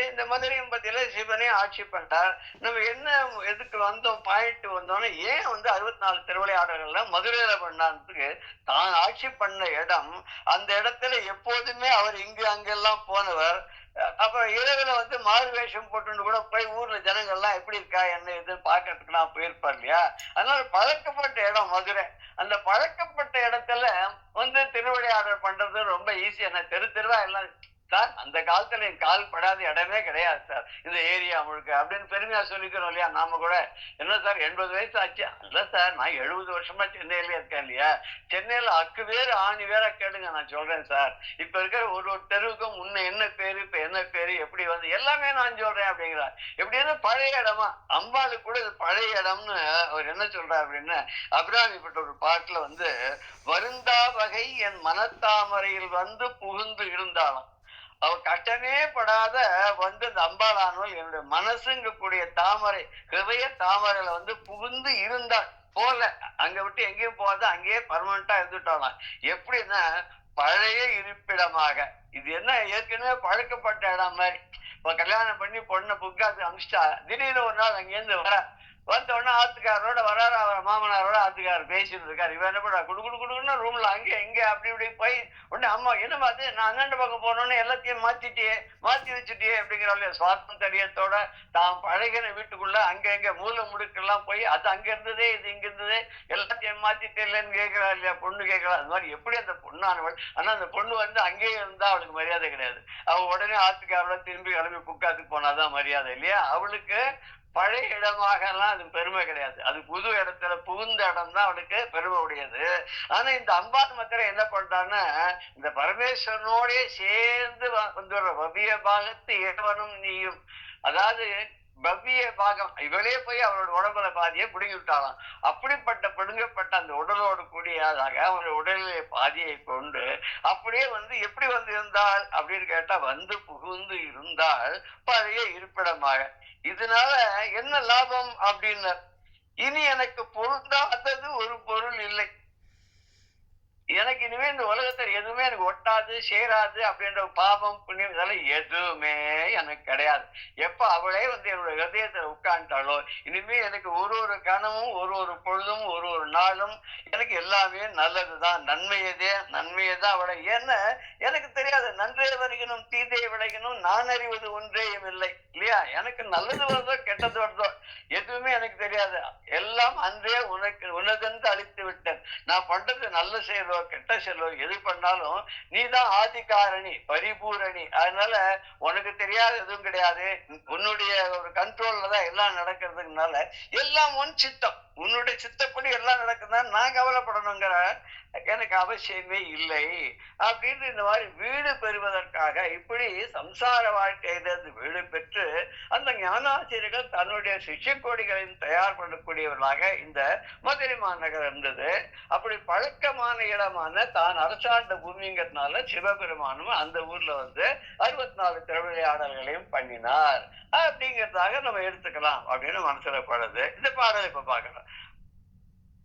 இந்த மதுரையும் பத்தியில சிவனே ஆட்சி பண்றார். நம்ம என்ன எதுக்கு வந்தோம், பாயிண்ட் வந்தோம்னா, ஏன் 64 திருவிளையாடல்கள்ல மதுரையில பண்ணான்றதுக்கு தான் ஆட்சி பண்ண இடம், அந்த இடத்துல எப்போதுமே அவர் இங்கு அங்கெல்லாம் போனவர். அப்புறம் இரவுல மாறு வேஷம் போட்டு கூட போய் ஊர்ல ஜனங்கள்லாம் எப்படி இருக்கா என்ன எதுன்னு பாக்கிறதுக்கு நான் போயிருப்பேன் இல்லையா? அதனால பழக்கப்பட்ட இடம் மதுரை. அந்த பழக்கப்பட்ட இடத்துல திருவிளையாடல் பண்றது ரொம்ப ஈஸி. என்ன தெரு தெருவா எல்லாம் சார், அந்த காலத்துல என் கால் படாத இடமே கிடையாது சார் இந்த ஏரியா முழுக்க அப்படின்னு பெருமையா சொல்லிக்கிறோம் இல்லையா? நாம கூட என்ன சார் 80 வயசு ஆச்சு? இல்ல சார், நான் 70 வருஷமா சென்னையில இருக்கேன் இல்லையா? சென்னையில அக்கு வேறு ஆணி வேற கேளுங்க, நான் சொல்றேன் சார். இப்ப இருக்கிற ஒரு தெருவுக்கும் முன்ன என்ன பேரு, இப்ப என்ன பேரு, எப்படி எல்லாமே நான் சொல்றேன் அப்படிங்கிறார். எப்படி பழைய இடமா? அம்பாளுக்கு கூட இது பழைய இடம்னு அவர் என்ன சொல்றாரு அப்படின்னு அபிராமிப்பட்ட ஒரு பாட்டுல வருந்தா வகை என் மனத்தாமரையில் புகுந்து இருந்தாலும் அவ கட்டமே படாத இந்த அம்பாளானவள் என்னுடைய மனசுங்க கூடிய தாமரை, ஹிருதய தாமரையில புகுந்து இருந்தாள் போல. அங்க விட்டு எங்கேயும் போகாத, அங்கேயே பர்மனண்டா இருந்துட்டாலாம். எப்படின்னா பழைய இருப்பிடமாக. இது என்ன, ஏற்கனவே பழக்கப்பட்ட இடம் மாதிரி. இப்ப கல்யாணம் பண்ணி பொண்ணை புக்காத்து அமிச்சிட்டா, திடீர்னு ஒரு நாள் அங்கேருந்து வந்த உடனே ஆத்துக்காரோட வராரு, அவர் மாமனாரோட ஆத்துக்காரர் பேசிட்டு இருக்காரு. இவன் என்ன பண்றா, குடு குடு குடுன்னு ரூம்ல அங்கே எங்க அப்படி இப்படி போய் உடனே அம்மா என்ன பார்த்து, நான் அண்ணன் பக்கம் போனோன்னு எல்லாத்தையும் மாத்தி வச்சுட்டியே அப்படிங்கிற சுவார்த்தம் தெரியத்தோட தான் பழகின வீட்டுக்குள்ள அங்க எங்க மூல முடுக்கெல்லாம் போய் அது அங்க இருந்ததே இது இங்க இருந்ததே எல்லாத்தையும் மாத்திட்டு இல்லைன்னு கேட்கிறா இல்லையா? பொண்ணு கேட்கறா. அது மாதிரி எப்படி அந்த பொண்ணானவள், ஆனா அந்த பொண்ணு அங்கேயே இருந்தா அவளுக்கு மரியாதை கிடையாது. அவ உடனே ஆத்துக்காரோட திரும்பி கிளம்பி புக்காத்துக்கு போனாதான் மரியாதை இல்லையா? அவளுக்கு பழைய இடமாக எல்லாம் அது பெருமை கிடையாது. அது புது இடத்துல புகுந்த இடம் தான் அவனுக்கு பெருமை உடையது. ஆனா இந்த அம்பாள் மக்கள் என்ன பண்றான்னா, இந்த பரமேஸ்வரனோடே சேர்ந்து பவ்ய பாகத்து ஏவனும் நீயும், அதாவது பவ்ய பாகம் இவளே போய் அவரோட உடம்புல பாதியை பிடுங்கி விட்டாலாம். அப்படிப்பட்ட பிடுங்கப்பட்ட அந்த உடலோடு கூடியதாக அவருடைய உடலிலே பாதியை கொண்டு அப்படியே எப்படி இருந்தாள் அப்படின்னு கேட்டா புகுந்து இருந்தால் பழைய இருப்பிடமாக. இதனால என்ன லாபம் அப்படின்னு, இனி எனக்கு பொருந்தாதது ஒரு பொருள் இல்லை. எனக்கு இனிமே இந்த உலகத்தில் எதுவுமே எனக்கு ஒட்டாது சேராது அப்படின்ற பாவம் புண்ணியம் இதெல்லாம் எதுவுமே எனக்கு கிடையாது. எப்ப அவளே என்னோட ஹிருதயத்துல உட்காந்துட்டாளோ, இனிமே எனக்கு ஒரு கணமும் ஒரு பொழுதும் ஒரு நாளும் எனக்கு எல்லாமே நல்லதுதான், நன்மையதான் அவளை. ஏன்னா எனக்கு தெரியாது, நன்றே வருகணும் தீதே விளைகணும், நான் அறிவது ஒன்றேயும் இல்லை இல்லையா? எனக்கு நல்லது வருதோ கெட்டது வருதோ எதுவுமே எனக்கு தெரியாது. எல்லாம் அன்றே உனதென்று அழித்து விட்டேன். நான் பண்றது நல்ல செயலோ கெட்ட செயலோ எது பண்ணாலும் நீதான் ஆதிகாரணி பரிபூரணி. அதனால உனக்கு தெரியாது எதுவும் கிடையாது. உன்னுடைய ஒரு கண்ட்ரோல்ல தான் எல்லாம் நடக்கிறதுனால எல்லாம் உன் சித்தம், உன்னுடைய சித்தப்படி எல்லாம் நடக்குதுன்னா நான் கவலைப்படணுங்கிற எனக்கு அவசியமே இல்லை அப்படின்னு இந்த மாதிரி வீடு பெறுவதற்காக இப்படி சம்சார வாழ்க்கையிலிருந்து வீடு பெற்று அந்த ஞானாசிரியர்கள் தன்னுடைய சிஷ்ய கோடிகளையும் தயார் பண்ணக்கூடியவர்களாக இந்த மதுரை மாநகர் இருந்தது. அப்படி பழக்கமான இடமான தான் அரசாண்ட பூமிங்கிறதுனால சிவபெருமானும் அந்த ஊர்ல 64 திருவிளையாடல்களையும் பண்ணினார் அப்படிங்கிறதாக நம்ம எடுத்துக்கலாம் அப்படின்னு மனசுல படுது. இந்த பாடல் இப்ப பார்க்கலாம்.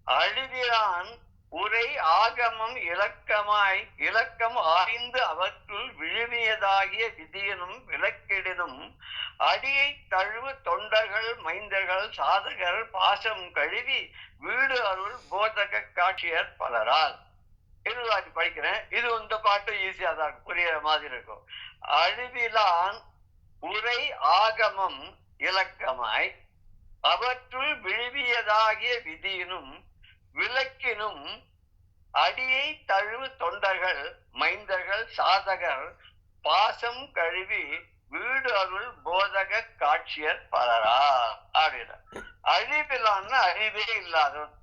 அழிவிலான் உரை ஆகமம் இலக்கம் ஆய்ந்து அவற்றுள் விழுமியதாகிய விதியனும் விளக்கிடனும் அடியை தழுவு தொண்டர்கள் மைந்தர்கள் சாதகர் பாசம் கழுவி வீடு அருள் போதக காட்சியர் பலரால். இது படிக்கிறேன். இது இந்த பாட்டு ஈஸியா தான் புரியுற மாதிரி இருக்கும். அழிவிலான் உரை ஆகமம் இலக்கமாய் அவற்றுள் விழுவியதாகிய விதியினும் விளக்கினும் அடியை தழுவு தொண்டர்கள் மைந்தர்கள் சாதகர் பாசம் கழுவி வீடு அருள் போதக காட்சியர் பலரா அப்படின்னா. அழிவிலான்னு அழிவே இல்லாதவன்,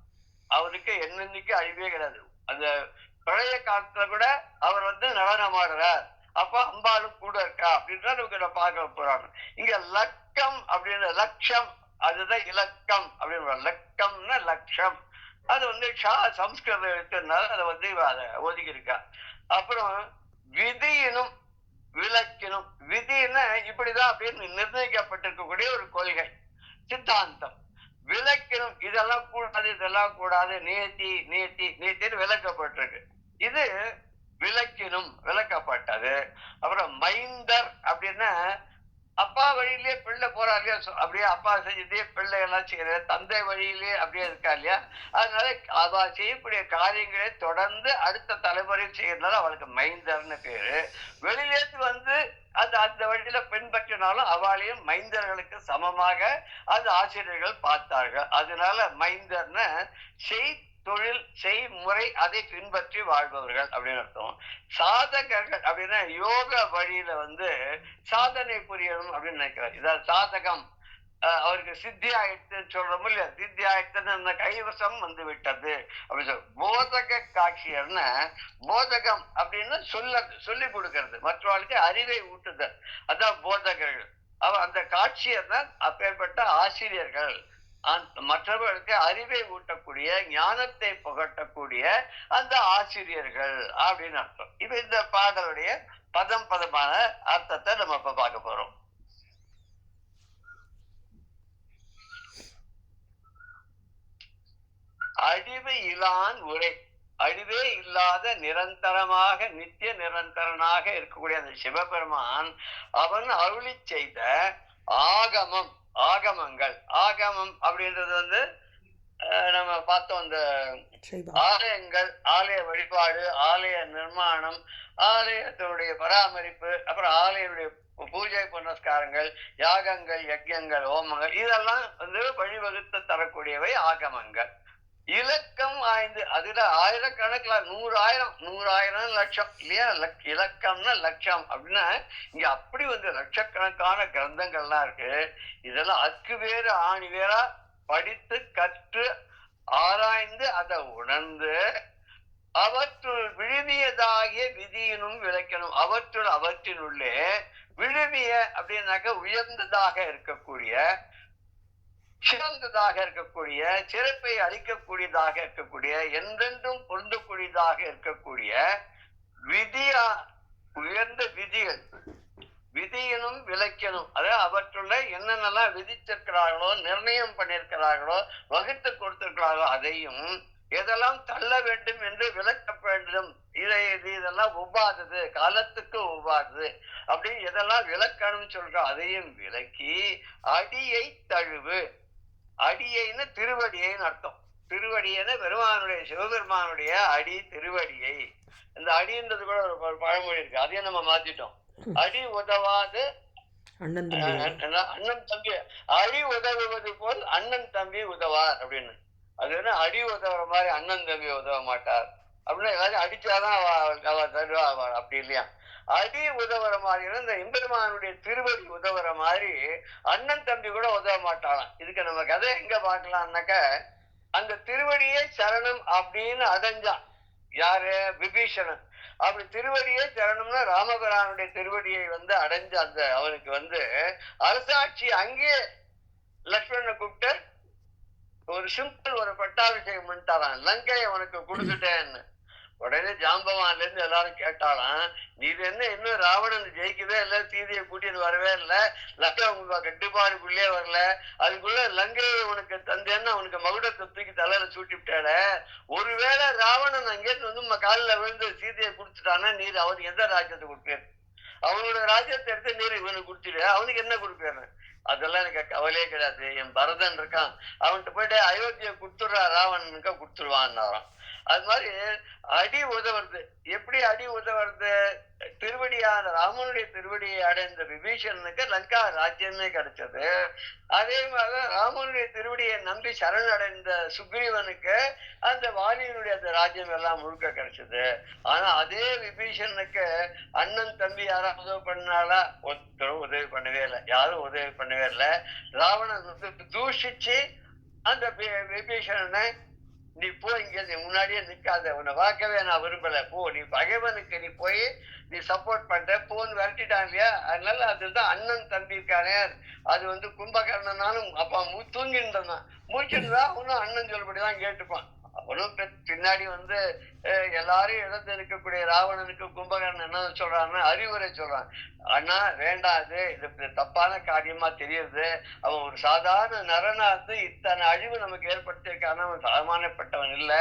அவருக்கு என்னன்னைக்கு அழிவே கிடையாது. அந்த பழைய காலத்துல கூட அவர் நடனம் ஆடுறார், அப்ப அம்பாலும் கூட இருக்கா அப்படின்றத நமக்கு பார்க்க போறாங்க. இங்க லக்கம் அப்படின்னு லட்சம், அதுதான் இலக்கம் அப்படின்னு. லக்கம்னா லட்சம், அது சம்ஸ்கிருத இருக்கிறதுனால அதை ஒதுக்கி இருக்கா. அப்புறம் விதியினும் விளக்கினும், விதின்னு இப்படிதான் அப்படின்னு நிர்ணயிக்கப்பட்டிருக்கக்கூடிய ஒரு கொள்கை சித்தாந்தம். விளக்கினும் இதெல்லாம் கூடாது இதெல்லாம் கூடாது, நேர்த்தி நேர்த்தி நேர்த்தின்னு விளக்கப்பட்டிருக்கு. இது விளக்கினும் விளக்கப்பட்டது. அப்புறம் மைந்தர் அப்படின்னா அப்பா வழியிலேயே பிள்ளை போறா இல்லையா, அப்படியே அப்பா செஞ்சதே பிள்ளை எல்லாம் செய்யற, தந்தை வழியிலேயே அப்படியே இருக்கா இல்லையா. அதனால அவ செய்யக்கூடிய காரியங்களை தொடர்ந்து அடுத்த தலைமுறையில் செய்யறதுனால அவளுக்கு மைந்தர்னு பேரு. வெளியிலேருந்து அந்த அந்த வழியில பின்பற்றினாலும் அவளையும் மைந்தர்களுக்கு சமமாக அந்த ஆசிரியர்கள் பார்த்தார்கள். அதனால மைந்தர்னு தொழில் செய்முறை அதை பின்பற்றி வாழ்பவர்கள் அப்படின்னு அர்த்தம். சாதகர்கள் அப்படின்னா யோக வழியில சாதனை புரியணும் அப்படின்னு நினைக்கிறார். இதான் சாதகம். அவருக்கு சித்தி ஆயிடுச்சுன்னு சொல்றோம் இல்லையா, சித்தி ஆயிடுச்சுன்னு கைவசம் விட்டது அப்படின்னு சொல்ற. போதக காட்சியர்னு போதகம் அப்படின்னு சொல்லி கொடுக்கறது, மற்றவர்களுக்கு அறிவை ஊட்டுதல், அதான் போதகர்கள். அந்த காட்சியர் தான் அப்பேற்பட்ட ஆசிரியர்கள், மற்றவர்களுக்கு அறிவை ஊட்டக்கூடிய ஞானத்தை புகட்டக்கூடிய அந்த ஆசிரியர்கள் அப்படின்னு அர்த்தம். இப்ப இந்த பாடலுடைய பதமான அர்த்தத்தை நம்ம இப்ப பார்க்க போறோம். அழிவு இலான் உரை, அழிவே இல்லாத நிரந்தரமாக நித்திய நிரந்தரனாக இருக்கக்கூடிய அந்த சிவபெருமான் அவன் அருளி செய்த ஆகமம், ஆகமங்கள். ஆகமம் அப்படின்றது நம்ம பார்த்தோம், அந்த ஆலயங்கள், ஆலய வழிபாடு, ஆலய நிர்மாணம், ஆலயத்தினுடைய பராமரிப்பு, அப்புறம் ஆலயனுடைய பூஜை புனஸ்காரங்கள், யாகங்கள், யஜ்யங்கள், ஹோமங்கள், இதெல்லாம் வழிவகுத்து தரக்கூடியவை ஆகமங்கள். இலக்கம் 5, அதுல ஆயிரக்கணக்கில் 100,000 லட்சம் இல்லையா. இலக்கம்னா லட்சம் அப்படின்னா இங்க அப்படி லட்சக்கணக்கான கிரந்தங்கள்லாம் இருக்கு. இதெல்லாம் அக்கு வேறு ஆணி வேறா படித்து கற்று ஆராய்ந்து அதை உணர்ந்து அவற்றுள் விழுமியதாகிய விதியினும் விளக்கணும். அவற்றினுள்ளே விழுமிய அப்படின்னாக்க உயர்ந்ததாக இருக்கக்கூடிய, சிறந்ததாக இருக்கக்கூடிய, சிறப்பை அளிக்கக்கூடியதாக இருக்கக்கூடிய, என்றென்றும் பொருந்தக்கூடியதாக இருக்கக்கூடிய விதியா உயர்ந்த விதிகள், விதியினும் விளக்கணும். அதாவது அவற்றுள்ள என்னென்னலாம் விதித்திருக்கிறார்களோ, நிர்ணயம் பண்ணியிருக்கிறார்களோ, வகுத்து கொடுத்திருக்கிறார்களோ அதையும், எதெல்லாம் தள்ள வேண்டும் என்று விளக்க வேண்டும், இதெல்லாம் ஒவ்வாதது, காலத்துக்கு ஒவ்வாதது அப்படின்னு எதெல்லாம் விளக்கணும்னு சொல்றோம் அதையும் விளக்கி அடியை தழுவு. அடியைன்னு திருவடியைன்னு அர்த்தம். திருவடியைன்னு பெருமானுடைய, சிவபெருமானுடைய அடி திருவடியை. இந்த அடின்றது கூட ஒரு பழமொழி இருக்கு, அதையும் நம்ம மாத்திட்டோம். அடி உதவாது அண்ணன் தம்பி, அடி உதவுவது போல் அண்ணன் தம்பி உதவார் அப்படின்னு. அது அடி உதவுற மாதிரி அண்ணன் தம்பி உதவ மாட்டார் அப்படின்னா எல்லாரும் அடிச்சாதான் அவ தருவா, அப்படி இல்லையா. அடி உதவுற மாதிரி இந்த எம்பெருமானுடைய திருவடி உதவுற மாதிரி அண்ணன் தம்பி கூட உதவ மாட்டாளாம். இதுக்கு நம்ம கதை எங்க பார்க்கலாம்னாக்க, அந்த திருவடியே சரணம் அப்படின்னு அடைஞ்சான் யாரு, விபீஷணன். அப்படி திருவடியே சரணம்னா ராமபிரானுடைய திருவடியை அடைஞ்ச அந்த அவனுக்கு அரசாட்சி அங்கே லக்ஷ்மணனை கூப்பிட்டு ஒரு சிம்பிள் ஒரு பட்டாபிஷேகம் பண்ணிட்டாரான், லங்கையை அவனுக்கு கொடுத்துட்டேன்னு. உடனே ஜாம்பவான்ல இருந்து எல்லாரும் கேட்டாலாம், நீ என்ன இன்னும் ராவணன் ஜெயிக்கவே இல்லை, சீதையை கூட்டிட்டு வரவே இல்லை, லங்கை உங்களுக்கு கட்டுப்பாடுக்குள்ளே வரல, அதுக்குள்ள லங்கையை உனக்கு தந்தேன்னு அவனுக்கு மகுடத்தை தூக்கி தலையில சூட்டிவிட்டால, ஒருவேளை ராவணன் அங்கேருந்து காலில் விழுந்து சீதையை குடுத்துட்டானா நீர் அவனுக்கு எந்த ராஜ்யத்தை கொடுப்பேன், அவனோட ராஜ்யத்தை எடுத்து நீர் இவனுக்கு கொடுத்துடு, அவனுக்கு என்ன கொடுப்பேன்னு. அதெல்லாம் எனக்கு கவலையே கிடையாது, என் பரதன் இருக்கான், அவன்கிட்ட போயிட்டு அயோத்தியை கொடுத்துடுறா ராவணனுக்கா கொடுத்துருவான்னாராம். அது மாதிரி அடி உதவுறது. எப்படி அடி உதவுறது? திருவடியான ராமனுடைய திருவடியை அடைந்த விபீஷணனுக்கு லங்கா ராஜ்யமே கிடைச்சது. அதே மாதிரிதான் ராமனுடைய திருவடியை நம்பி சரணடைந்த சுக்ரீவனுக்கு அந்த வாலியினுடைய அந்த ராஜ்யம் எல்லாம் முழுக்க கிடைச்சது. ஆனா அதே விபீஷணனுக்கு அண்ணன் தம்பி யாராவது உதவி பண்ணாலா? ஒருத்தரும் உதவி பண்ணவே இல்லை. யாரும் உதவி பண்ணவே இல்லை. ராவணன் வந்து தூஷிச்சு அந்த விபீஷணனை, நீ போ, இங்க நீ முன்னாடியே நிக்காத, உன்னை பார்க்கவே நான் விரும்பல, போ, நீ பகைவனுக்கு நீ போய் நீ சப்போர்ட் பண்ற போன்னு விரட்டிட்டான் இல்லையா? அதனால அதுதான் அண்ணன் தம்பி இருக்கானே, அது வந்து கும்பகர்ணனாலும் அப்ப தூங்கிட்டு இருந்தான். மூச்சுருந்தா அவனும் அண்ணன் சொல்லபடிதான் கேட்டுப்பான். அவனும் பின்னாடி வந்து எல்லாரும் இழந்து இருக்கக்கூடிய ராவணனுக்கு கும்பகர்ணன் என்ன சொல்றான்னு அறிவுரை சொல்றான். ஆனா வேண்டாது, இது தப்பான காரியமா தெரியுது, அவன் ஒரு சாதாரண நரனா இருந்து இத்தனை அழிவு நமக்கு ஏற்படுத்தியிருக்கான அவன் சாமானப்பட்டவன் இல்ல.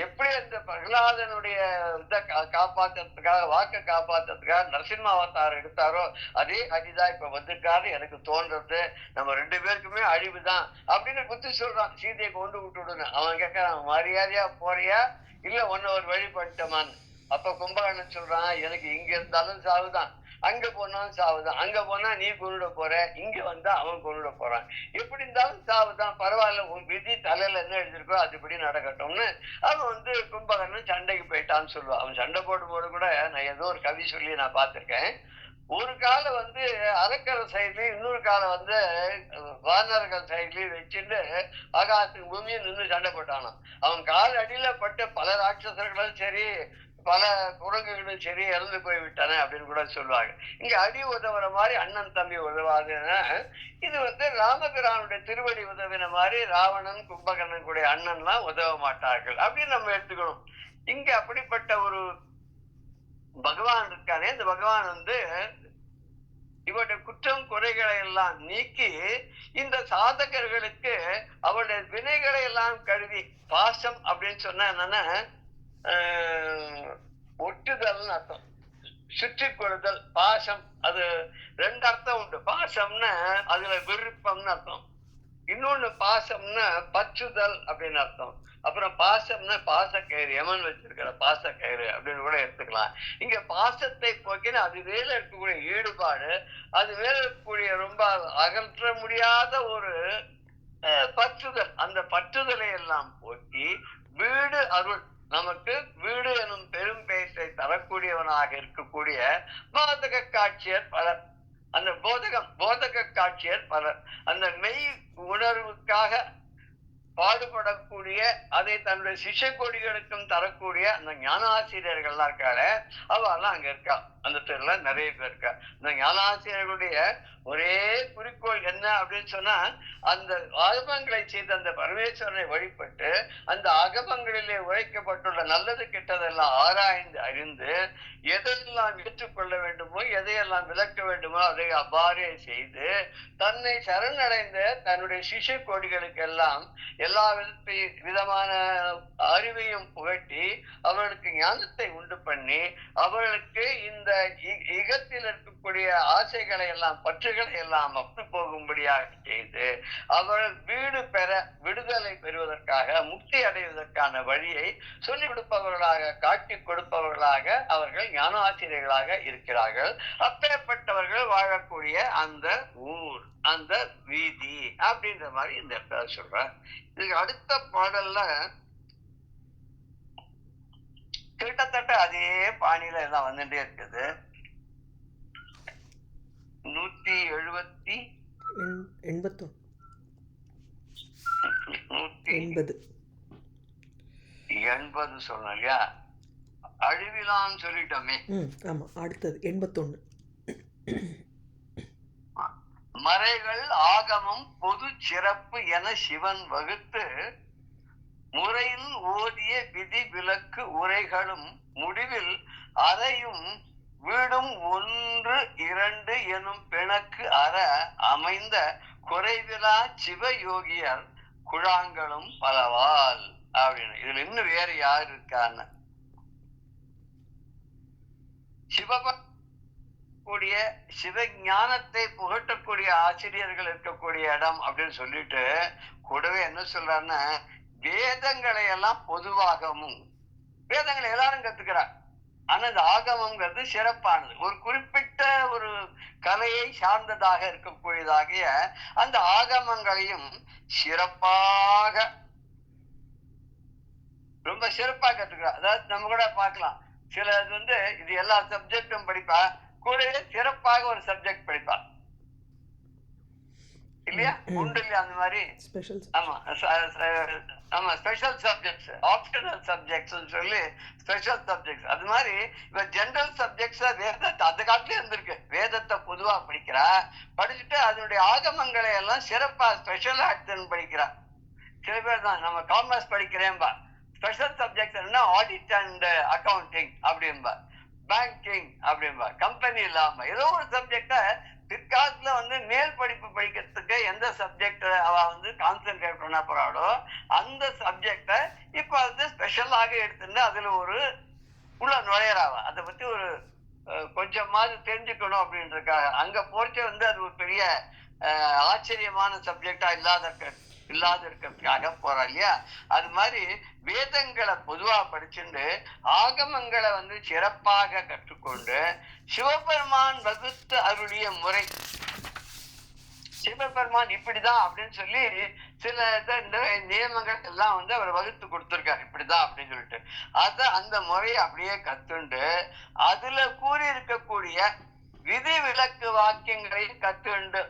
எப்படி அந்த பிரகலாதனுடைய இதை காப்பாத்துறதுக்காக, வாக்கை காப்பாத்துறதுக்காக நரசிம்ம அவதாரம் எடுத்தாரோ அதே அடிதான் இப்ப வந்திருக்காரு எனக்கு தோன்றது. நம்ம 2 பேருக்குமே அழிவுதான் அப்படின்னு புத்தி சொல்றான். சீதையை கொண்டு விட்டுடுன்னு அவன் கேட்கறான், மரியாதையா போறியா இல்ல ஒன்ன ஒரு வழி பண்ணிட்டோமான்னு. அப்ப கும்பகர்ணன் சொல்றான், எனக்கு இங்க இருந்தாலும் சாவுதான், அங்க போனாலும் சாவுதான். அங்க போனா நீ கொண்டுட போற, இங்க வந்தா அவன் கொண்டுட போறான். எப்படி இருந்தாலும் சாவுதான், பரவாயில்ல, உன் விதி தலையில என்ன எழுதிருக்கோ அதுபடி நடக்கட்டும்னு அவன் வந்து கும்பகர்ணன் சண்டைக்கு போயிட்டான்னு சொல்லுவான். அவன் சண்டை போடும்போது கூட நான் ஏதோ ஒரு கவி சொல்லி நான் பார்த்திருக்கேன். ஒரு காலை வந்து அரக்கரை சைட்லயும் இன்னொரு காலை வந்து வானர்கள் சைட்லயும் வச்சுட்டு ஆகாசத்துக்கு பூமியும் நின்று சண்டை போட்டானான். அவன் கால் அடியில பட்டு பல ராட்சசர்களும் சரி பல குரங்குகளும் சரி இறந்து போய் விட்டானே அப்படின்னு கூட சொல்லுவாங்க. இங்க அடி உதவுற மாதிரி அண்ணன் தம்பி உதவாதுன்னா இது வந்து ராமபிரானுடைய திருவடி உதவின மாதிரி ராவணன் கும்பகர்ணன் கூடிய அண்ணன்லாம் உதவ மாட்டார்கள் அப்படின்னு நம்ம எடுத்துக்கணும். இங்க அப்படிப்பட்ட ஒரு பகவான் இருக்கானே, இந்த பகவான் வந்து இவருடைய குற்றம் குறைகளை எல்லாம் நீக்கி இந்த சாதகர்களுக்கு அவருடைய வினைகளை எல்லாம் கழுவி, பாசம் அப்படின்னு சொன்னா என்னன்னா ஒட்டுதல்னு அர்த்தம், சுற்றி கொள்ளுதல். பாசம் அது 2 அர்த்தம் உண்டு. பாசம்னா அதுல விருப்பம்னு அர்த்தம், இன்னொன்னு பாசம்னா பற்றுதல் அப்படின்னு அர்த்தம். அப்புறம் பாசம்னா பாசக்கயிறு, யமன் வச்சிருக்கிற பாசக்கயிறு அப்படின்னு கூட எடுத்துக்கலாம். இங்க பாசத்தை போக்கின அது மேல இருக்கக்கூடிய ஈடுபாடு, அது மேல இருக்கக்கூடிய ரொம்ப அகற்ற முடியாத ஒரு பற்றுதல், அந்த பற்றுதலை எல்லாம் போக்கி வீடு அருள், நமக்கு வீடு எனும் பெரும் பேசை தரக்கூடியவனாக இருக்கக்கூடிய போதக காட்சியர் பலர். அந்த போதக காட்சியர் பலர் அந்த மெய் உணர்வுக்காக பாடுபடக்கூடிய, அதை தன்னுடைய சிஷ்ய கொடிகளுக்கும் தரக்கூடிய அந்த ஞானாசிரியர்கள்லாம் இருக்காள, அவெல்லாம் அங்க இருக்கா. அந்த தெருல நிறைய பேர் இருக்கா. இந்த ஞானாசிரியர்களுடைய ஒரே குறிக்கோள் என்ன அப்படின்னு சொன்னா, அந்த ஆகமங்களை செய்த அந்த பரமேஸ்வரனை வழிபட்டு அந்த ஆகமங்களிலே உழைக்கப்பட்டுள்ள நல்லது கெட்டதெல்லாம் ஆராய்ந்து அறிந்து எதையெல்லாம் ஏற்றுக்கொள்ள வேண்டுமோ எதையெல்லாம் விளக்க வேண்டுமோ அதை அவ்வாறே செய்து தன்னை சரணடைந்த தன்னுடைய சிஷ்ய கோடிகளுக்கு எல்லாம் எல்லா விதமான அறிவையும் புகட்டி அவர்களுக்கு ஞானத்தை உண்டு பண்ணி அவர்களுக்கு இந்த இகத்தில் இருக்கக்கூடிய ஆசைகளை எல்லாம் பற்றுகளை எல்லாம் அப்பு போகும்படியாக செய்து அவர்கள் வீடு பெற, விடுதலை பெறுவதற்காக, முக்தி அடைவதற்கான வழியை சொல்லிக் கொடுப்பவர்களாக, காட்டி கொடுப்பவர்களாக அவர்கள் ஞானாசிரியர்களாக இருக்கிறார்கள். அப்பேற்பட்டவர்கள் வாழக்கூடிய அந்த ஊர், அந்த வீதி அப்படின்ற மாதிரி இந்த இடத்துல சொல்ற. இதுக்கு அடுத்த பாடல்ல கிட்டத்தட்ட அதே பாணியில எல்லாம் வந்துட்டே இருக்குது. 180 சொன்னோம் இல்லையா? அழிவிலான்னு சொல்லிட்டோமே. ஆமா, அடுத்தது 81. மறைகள் ஆகமம் பொது சிறப்பு என சிவன் வகுத்து முறையில் ஓதிய விதி விலக்கு உரைகளும் முடிவில் அறையும் வீடும் 1, 2 எனும் பிணக்கு அற அமைந்த குறைவிலா சிவயோகியர் குழாங்களும் பலவால் அப்படின்னு. இதுல இன்னும் வேற யாரு இருக்கான்னு, சிவபக்திய சிவஞானத்தை புகட்டக்கூடிய ஆசிரியர்கள் இருக்கக்கூடிய இடம் அப்படின்னு சொல்லிட்டு கூடவே என்ன சொல்றாருன்னா, வேதங்களை எல்லாம் பொதுவாகவும் வேதங்களை எல்லாரும் கத்துக்கிறா. ஆனா இந்த ஆகமங்கிறது சிறப்பானது. ஒரு குறிப்பிட்ட ஒரு கலையை சார்ந்ததாக இருக்கக்கூடியதாகிய அந்த ஆகமங்களையும் சிறப்பாக, ரொம்ப சிறப்பா கத்துக்கிறா. அதாவது நம்ம கூட பார்க்கலாம், சிலது இது எல்லா சப்ஜெக்டும் படிப்பா, கூடவே சிறப்பாக ஒரு சப்ஜெக்ட் படிப்பா இல்லையா? உண்டு இல்லையா அந்த மாதிரி? ஸ்பெஷல் ஆமா ஆமா, ஸ்பெஷல் சப்ஜெக்ட்ஸ், ஆப்ஷனல் சப்ஜெக்ட்ஸ் சொல்லி ஸ்பெஷல் சப்ஜெக்ட்ஸ். அது மாதிரி இப்ப ஜெனரல் சப்ஜெக்ட்ஸ் வேதத்தை அந்த காலத்துல இருந்திருக்கு. வேதத்தை பொதுவா படிக்கிறா, படிச்சுட்டு அதனுடைய ஆகமங்களை எல்லாம் சிறப்பா ஸ்பெஷல் ஆக்ஷன் படிக்கிறா. சில பேர் தான் நம்ம காமர்ஸ் படிக்கிறேன்பா, ஸ்பெஷல் சப்ஜெக்ட்ஸ் என்ன ஆடிட் அண்ட் அக்கௌண்டிங் அப்படின்பா, பேங்கிங் அப்படின்பா, கம்பெனி இல்லாம ஏதோ ஒரு சப்ஜெக்ட பிற்காலத்துல மேல் படிப்பு படிக்கிறதுக்கு எந்த சப்ஜெக்ட் அவ கான்சென்ட்ரேட் பண்ண போறாளோ அந்த சப்ஜெக்ட இப்ப ஸ்பெஷலாக எடுத்துட்டு அதுல ஒரு உள்ள நுழையறாவா. அதை பத்தி ஒரு கொஞ்சமாவது தெரிஞ்சுக்கணும் அப்படின்றதுக்காக அங்க போச்சு. அது ஒரு பெரிய ஆச்சரியமான சப்ஜெக்டா இல்லாத இருக்கிறதுக்காக போறா இல்லையா? அது மாதிரி வேதங்களை பொதுவா படிச்சுட்டு ஆகமங்களை சிறப்பாக கற்றுக்கொண்டு சிவபெருமான் வகுத்து அருளிய முறை, சிவபெருமான் இப்படிதான் அப்படின்னு சொல்லி சில நியமங்கள் எல்லாம் அவர் வகுத்து கொடுத்திருக்காரு, இப்படிதான் அப்படின்னு சொல்லிட்டு அந்த முறையை அப்படியே கத்துண்டு அதுல கூறி இருக்கக்கூடிய விதி விலக்கு வாக்கியங்களை கத்துண்டு,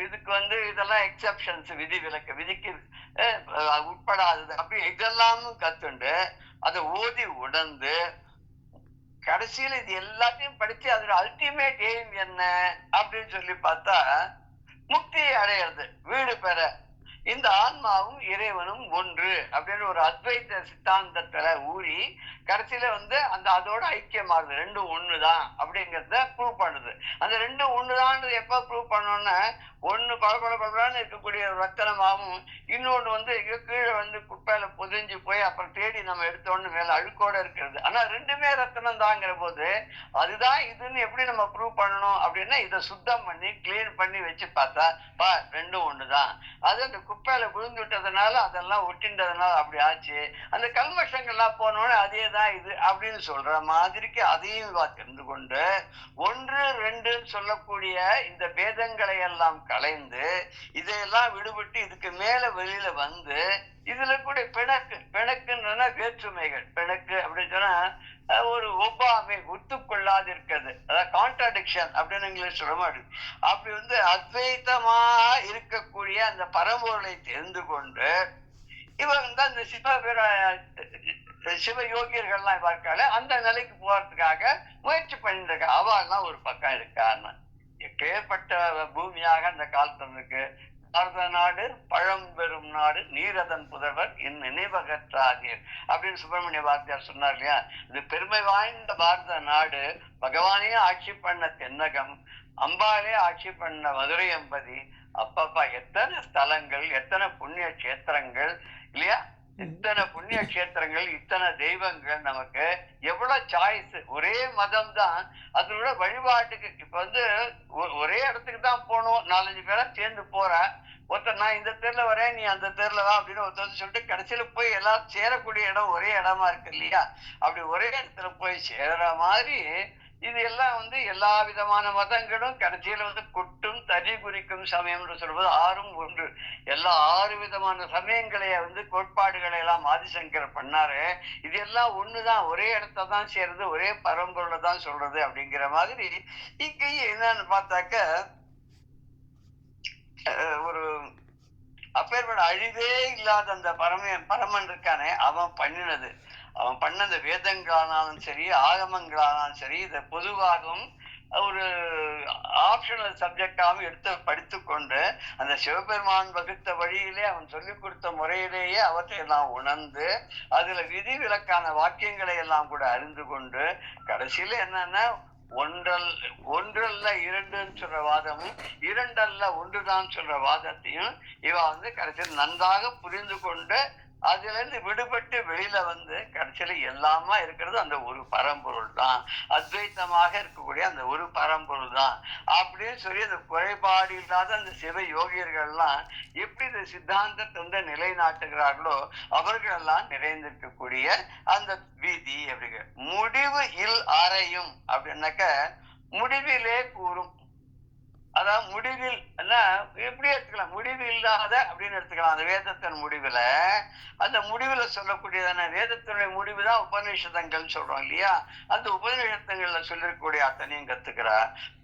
இதுக்கு இதெல்லாம் எக்ஸப்ஷன்ஸ், விதி விலக்கு, விதிக்கு உட்படாதது அப்படி இதெல்லாமும் கத்துண்டு அதை ஓதி உணர்ந்து கடைசியில் இது எல்லாத்தையும் படிச்சு அதோட அல்டிமேட் எய்ம் என்ன அப்படின்னு சொல்லி பார்த்தா முக்தியை அடையிறது, வீடு பெற. இந்த ஆன்மாவும் இறைவனும் ஒன்று அப்படின்னு ஒரு அத்வைத சித்தாந்தத்துல ஊறி கடைசியில அதோட ஐக்கியமாகுது, ரெண்டும் ஒண்ணுதான் அப்படிங்கறத ப்ரூவ் பண்ணுது. அந்த ரெண்டும் ஒண்ணுதான் எப்ப ப்ரூவ் பண்ணோம்னா, ஒண்ணு பழப்பழப்பழன்னு இருக்கக்கூடிய ரத்தனமாகவும் இன்னொன்னு கீழே குப்பையில புதிஞ்சு போய் அப்புறம் தேடி நம்ம எடுத்தோன்னு மேல அழுக்கோட இருக்கிறது. ஆனா ரெண்டுமே ரத்தனம் தாங்கிற போது அதுதான் இதுன்னு எப்படி நம்ம ப்ரூவ் பண்ணணும் அப்படின்னா, இதை சுத்தம் பண்ணி கிளீன் பண்ணி வச்சு பார்த்தா ரெண்டும் ஒண்ணுதான். அது அந்த குப்பையில விழுந்து விட்டதுனால அதெல்லாம் ஒட்டின்றதுனால அப்படி ஆச்சு. அந்த கல்மஷங்கள்லாம் போனோன்னு அதே தான் இது அப்படின்னு சொல்ற மாதிரிக்கு அதையும் தெரிந்து கொண்டு ஒன்று ரெண்டுன்னு சொல்லக்கூடிய இந்த பேதங்களை எல்லாம் கலைந்து இதையெல்லாம் விடுபட்டு இதுக்கு மேல வெளியில இதுல கூட பிணக்குன்னா வேற்றுமைகள், பிணக்கு அப்படின்னு சொன்னா ஒரு ஒவ்வாமை, ஒத்துக்கொள்ளாது இருக்கிறது, அதாவது கான்ட்ராடிக்ஷன் அப்படின்னு இங்கிலீஷ் சொல்ல மாட்டேங்குது. அப்படி அத்வைத்தமா இருக்கக்கூடிய அந்த பரம்பொருளை தெரிந்து கொண்டு இவங்க அந்த சிவ யோகியர்கள்லாம் இருக்கால அந்த நிலைக்கு போறதுக்காக முயற்சி பண்ணிட்டு இருக்க அவெல்லாம் ஒரு பக்கம் இருக்கான்னு. எப்பேற்பட்ட பூமியாக அந்த காலத்துல இருக்கு. பாரத நாடு பழம்பெரும் நாடு, நீரதன் புதல்வர் நினைவகற்றாதீர் அப்படின்னு சுப்பிரமணிய பாரதியார் சொன்னார் இல்லையா? இது பெருமை வாய்ந்த பாரத நாடு, பகவானே ஆட்சி பண்ண தென்னகம், அம்பாலே ஆட்சி பண்ண மதுரை அம்பதி, அப்பப்பா எத்தனை ஸ்தலங்கள், எத்தனை புண்ணிய கஷேத்திரங்கள் இல்லையா? இத்தனை புண்ணிய கஷேத்திரங்கள், இத்தனை தெய்வங்கள், நமக்கு எவ்வளவு சாய்ஸ். ஒரே மதம் தான், அதோட வழிபாட்டுக்கு இப்ப ஒரே இடத்துக்கு தான் போகணும், 4-5 பேரா சேர்ந்து போற, ஒருத்தர் நான் இந்த தெருல வரேன் நீ அந்த தெருல வா அப்படின்னு ஒருத்தர் சொல்லிட்டு கடைசியில போய் எல்லாரும் சேரக்கூடிய இடம் ஒரே இடமா இருக்கு இல்லையா? அப்படி ஒரே இடத்துல போய் சேர மாதிரி இது எல்லாம் எல்லா விதமான மதங்களும் கடைசியில குட்டும் தறி குறிக்கும் சமயம் சொல்வது ஆறும் ஒன்று. எல்லா 6 விதமான சமயங்களை கோட்பாடுகளை எல்லாம் ஆதிசங்கர் பண்ணாரு. இது எல்லாம் ஒண்ணுதான், ஒரே இடத்த தான் சேருது, ஒரே பரம்பொருளை தான் சொல்றது அப்படிங்கிற மாதிரி. இங்க என்னன்னு பார்த்தாக்க ஒரு அப்பேற்பட்ட அழிவே இல்லாத அந்த பரமன் இருக்கானே, அவன் பண்ணினது, அவன் பண்ண வேதங்களானாலும் சரி ஆகமங்களானாலும் சரி இதை பொதுவாகவும் ஒரு ஆப்ஷனல் சப்ஜெக்டாகவும் எடுத்து படித்து கொண்டு அந்த சிவபெருமான் வகுத்த வழியிலே அவன் சொல்லிக் கொடுத்த முறையிலேயே அவற்றை எல்லாம் உணர்ந்து அதுல விதி விலக்கான வாக்கியங்களை எல்லாம் கூட அறிந்து கொண்டு கடைசியில என்னன்னா ஒன்றல்ல இரண்டுன்னு சொல்ற வாதமும் இரண்டல்ல ஒன்றுதான் சொல்ற வாதத்தையும் இவ கடைசியில் நன்றாக புரிந்து கொண்டு அதுல இருந்து விடுபட்டு வெளியில வந்து கடைசியில எல்லாமா இருக்கிறது அந்த ஒரு பரம்பொருள் தான், அத்வைத்தமாக இருக்கக்கூடிய அந்த ஒரு பரம்பொருள் தான் அப்படின்னு சொல்லி அந்த குறைபாடு இல்லாத அந்த சிவ யோகியர்கள்லாம் எப்படி இந்த சித்தாந்தத்தை வந்து நிலைநாட்டுகிறார்களோ அவர்கள் எல்லாம் நிறைந்திருக்கக்கூடிய அந்த வீதி அப்படிங்கிற முடிவு இல் அறையும் அப்படின்னாக்க முடிவிலே கூறும். அதாவது முடிவில் எப்படி எடுத்துக்கலாம், முடிவு இல்லாத அப்படின்னு எடுத்துக்கலாம். அந்த வேதத்தின் முடிவுல அந்த முடிவுல சொல்லக்கூடியதான வேதத்தினுடைய முடிவுதான் உபநிஷதங்கள் சொல்றோம் இல்லையா, அந்த உபநிஷதங்கள்ல சொல்லக்கூடிய அத்தனையும் கத்துக்கிறா.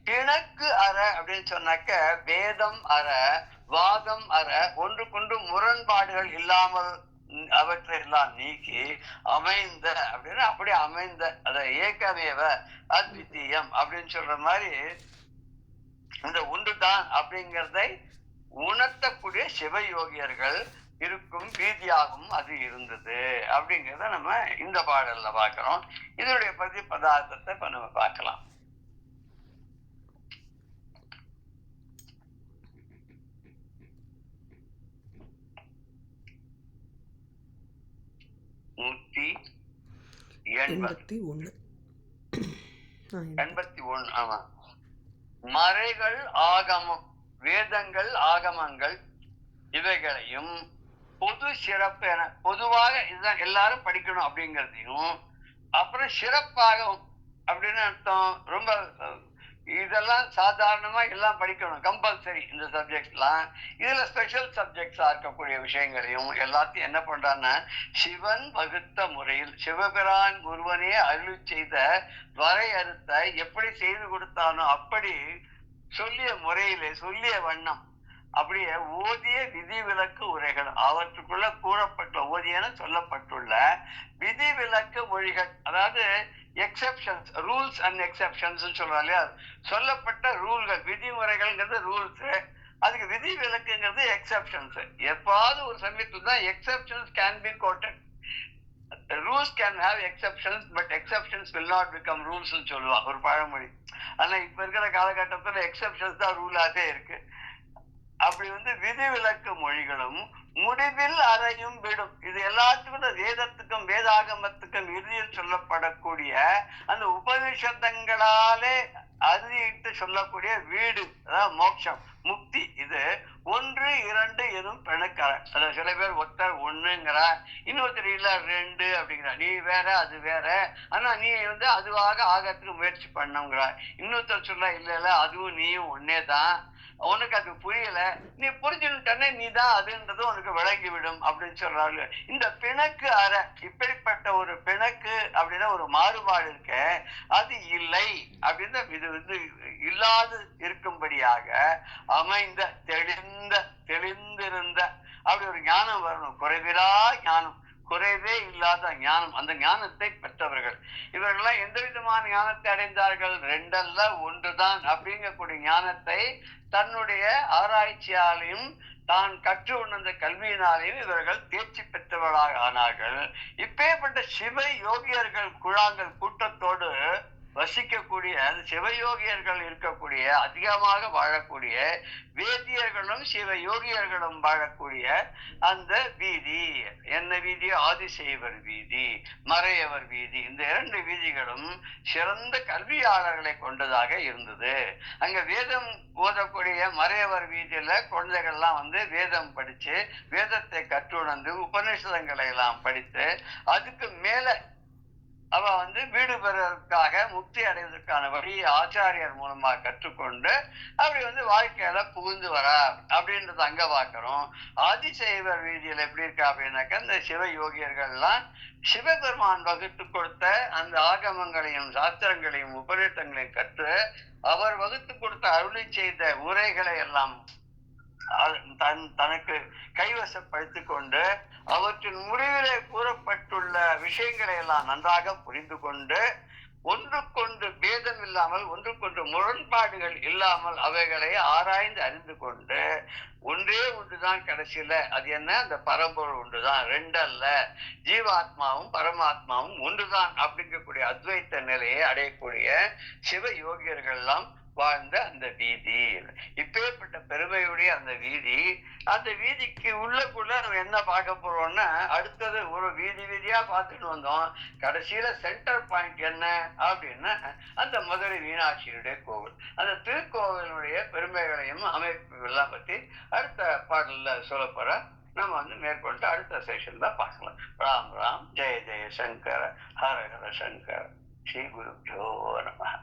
பிணக்கு அற அப்படின்னு சொன்னாக்க வேதம் அற வாதம் அற ஒன்றுக்கொன்று முரண்பாடுகள் இல்லாமல் அவற்றை எல்லாம் நீக்கி அமைந்த அப்படின்னு அப்படி அமைந்த அத ஏகமேவ அத்விதீயம் அப்படின்னு சொல்ற மாதிரி இந்த ஒன்றுதான் அப்படிங்கிறதை உணர்த்தக்கூடிய சிவயோகியர்கள் இருக்கும் வீதியாகவும் அது இருந்தது அப்படிங்கிறத நம்ம இந்த பாடல்ல பார்க்கிறோம். இதனுடைய பதார்த்தத்தை இப்ப நம்ம பார்க்கலாம். நூத்தி 81. ஆமா. மறைகள் ஆகமம் வேதங்கள் ஆகமங்கள் இவைகளையும் பொது சிறப்பு என பொதுவாக இதுதான் எல்லாரும் படிக்கணும் அப்படிங்கிறதையும், அப்புறம் சிறப்பாகவும் அப்படின்னு அர்த்தம் ரொம்ப இதெல்லாம் சாதாரணமா எல்லாம் படிக்கணும் கம்பல்சரி இந்த சப்ஜெக்ட்லாம். இதுல ஸ்பெஷல் சப்ஜெக்ட்ஸா இருக்கக்கூடிய விஷயங்களையும் எல்லாத்தையும் என்ன பண்றான்னா சிவன் வகுத்த முறையில் சிவபிரான் ஒருவனே அருள் செய்த வரையறுத்த எப்படி செய்து கொடுத்தானோ அப்படி சொல்லிய முறையிலே சொல்லிய வண்ணம் அப்படியே ஓதிய விதிவிலக்கு உரைகள் அவற்றுக்குள்ள கூறப்பட்ட ஓதியன சொல்லப்பட்டுள்ள விதிவிலக்கு மொழிகள், அதாவது எக்ஸெப்ஷன்ஸ் ரூல்ஸ் அண்ட் எக்ஸெப்ஷன்ஸ் சொல்றோம் இல்லையா, சொல்லப்பட்ட ரூல்கள் விதிமுறைகள்ங்கிறது ரூல்ஸ், அதுக்கு விதி விலக்குங்கிறது எக்ஸெப்ஷன்ஸ். எப்பாவது ஒரு சமயத்துல தான் exceptions can be quoted. Rules can have exceptions but exceptions will not become rules சொல்லுவா ஒரு பழமொழி. ஆனா இப்ப இருக்கிற காலகட்டத்துல எக்ஸெப்ஷன்ஸ் தான் ரூலாவே இருக்கு. அப்படி வந்து விதிவிலக்கு மொழிகளும் முடிவில் அறையும் விடும். இது எல்லாத்துக்கும் வேதத்துக்கும் வேதாகமத்துக்கும் இறுதியில் சொல்லப்படக்கூடிய அந்த உபனிஷதங்களாலே அறுதிட்டு சொல்லக்கூடிய வீடு, அதாவது மோட்சம் முக்தி. இது 1 2 எதுவும் பிணக்கற. அத சில பேர் ஒருத்தர் 1ங்கிற, இன்னொருத்தர் இல்ல 2 அப்படிங்கிற. நீ வேற அது வேற, ஆனா நீ வந்து அதுவாக ஆகிறதுக்கு முயற்சி பண்ணுங்கிற. இன்னொருத்தர் சொல்ல இல்ல இல்ல அதுவும் நீயும் ஒன்னே தான், உனக்கு அது புரியல, நீ புரிஞ்சுட்டே நீ தான் அதுன்றது உனக்கு விளங்கிவிடும் அப்படின்னு சொல்றாரு. இந்த பிணக்கு அற இப்படிப்பட்ட ஒரு பிணக்கு அப்படின்னா ஒரு மாறுபாடு இருக்க அது இல்லை அப்படின்னு இது வந்து இல்லாது இருக்கும்படியாக அமைந்த தெளிந்திருந்த அப்படி ஒரு ஞானம் வரணும். குறைவிலா ஞானம், குறைவே இல்லாத ஞானம், அந்த ஞானத்தை பெற்றவர்கள். இவர்கள்லாம் எந்த விதமான ஞானத்தை அடைந்தார்கள்? 2 அல்ல 1 தான் அப்படிங்கக்கூடிய ஞானத்தை தன்னுடைய ஆராய்ச்சியாலையும் தான் கற்று உணர்ந்த கல்வியினாலையும் இவர்கள் தேர்ச்சி பெற்றவர்களாக ஆனார்கள். இப்பேற்பட்ட சிவ யோகியர்கள் குழாங்கள் கூட்டத்தோடு வசிக்கக்கூடிய சிவயோகியர்கள் இருக்கக்கூடிய அதிகமாக வாழக்கூடிய வேதியர்களும் சிவ யோகியர்களும் வாழக்கூடிய அந்த வீதி என்ன வீதி? ஆதிசைவர் வீதி, மறையவர் வீதி. இந்த 2 வீதிகளும் சிறந்த கல்வியாளர்களை கொண்டதாக இருந்தது. அங்க வேதம் ஓதக்கூடிய மறையவர் வீதியில குழந்தைகள்லாம் வந்து வேதம் படிச்சு வேதத்தை கற்றுணர்ந்து உபநிஷதங்களை எல்லாம் படித்து அதுக்கு மேல அவ வந்து வீடு பெறுவதற்காக முக்தி அடைவதற்கான வழியை ஆச்சாரியர் மூலமா கற்றுக்கொண்டு அப்படி வந்து வாழ்க்கையில புகுந்து வர அப்படின்றத அங்க பாக்குறோம். ஆதிசைவர் வீதியில எப்படி இருக்கா அப்படின்னாக்க இந்த சிவ யோகியர்கள்லாம் சிவபெருமான் வகுத்து கொடுத்த அந்த ஆகமங்களையும் சாஸ்திரங்களையும் உபநிஷதங்களையும் கற்று அவர் வகுத்து கொடுத்த அருளை செய்த உரைகளை எல்லாம் தனக்கு கைவசப்படுத்திக் கொண்டு அவற்றின் முடிவிலே கூறப்பட்டுள்ள விஷயங்களை எல்லாம் நன்றாக புரிந்து கொண்டு ஒன்றுக்கொன்று பேதம் இல்லாமல் ஒன்றுக்கொன்று முரண்பாடுகள் இல்லாமல் அவைகளை ஆராய்ந்து அறிந்து கொண்டு ஒன்றே ஒன்றுதான் கடைசியில, அது என்ன? அந்த பரம்பொருள் ஒன்றுதான், 2 அல்ல, ஜீவாத்மாவும் பரமாத்மாவும் ஒன்றுதான் அப்படிங்கக்கூடிய அத்வைத்த நிலையை அடையக்கூடிய சிவ யோகியர்கள் எல்லாம் வாழ்ந்த அந்த வீதி. இப்பேற்பட்ட பெருமையுடைய அந்த வீதி, அந்த வீதிக்கு உள்ளக்குள்ள நம்ம என்ன பார்க்க போறோம்னா, அடுத்தது ஒரு வீதி வீதியா பார்த்துட்டு வந்தோம். கடைசியில சென்டர் பாயிண்ட் என்ன அப்படின்னா அந்த மதுரை மீனாட்சியினுடைய கோவில். அந்த திருக்கோவிலுடைய பெருமைகளையும் அமைப்புகள்லாம் பத்தி அடுத்த பாடல்ல சொல்ல போற. நம்ம மேற்கொண்டு அடுத்த செஷன்ல பார்க்கலாம். ராம் ராம், ஜெய ஜெய சங்கர, ஹர ஹர சங்கர, ஸ்ரீ குருப்யோ நமஹ.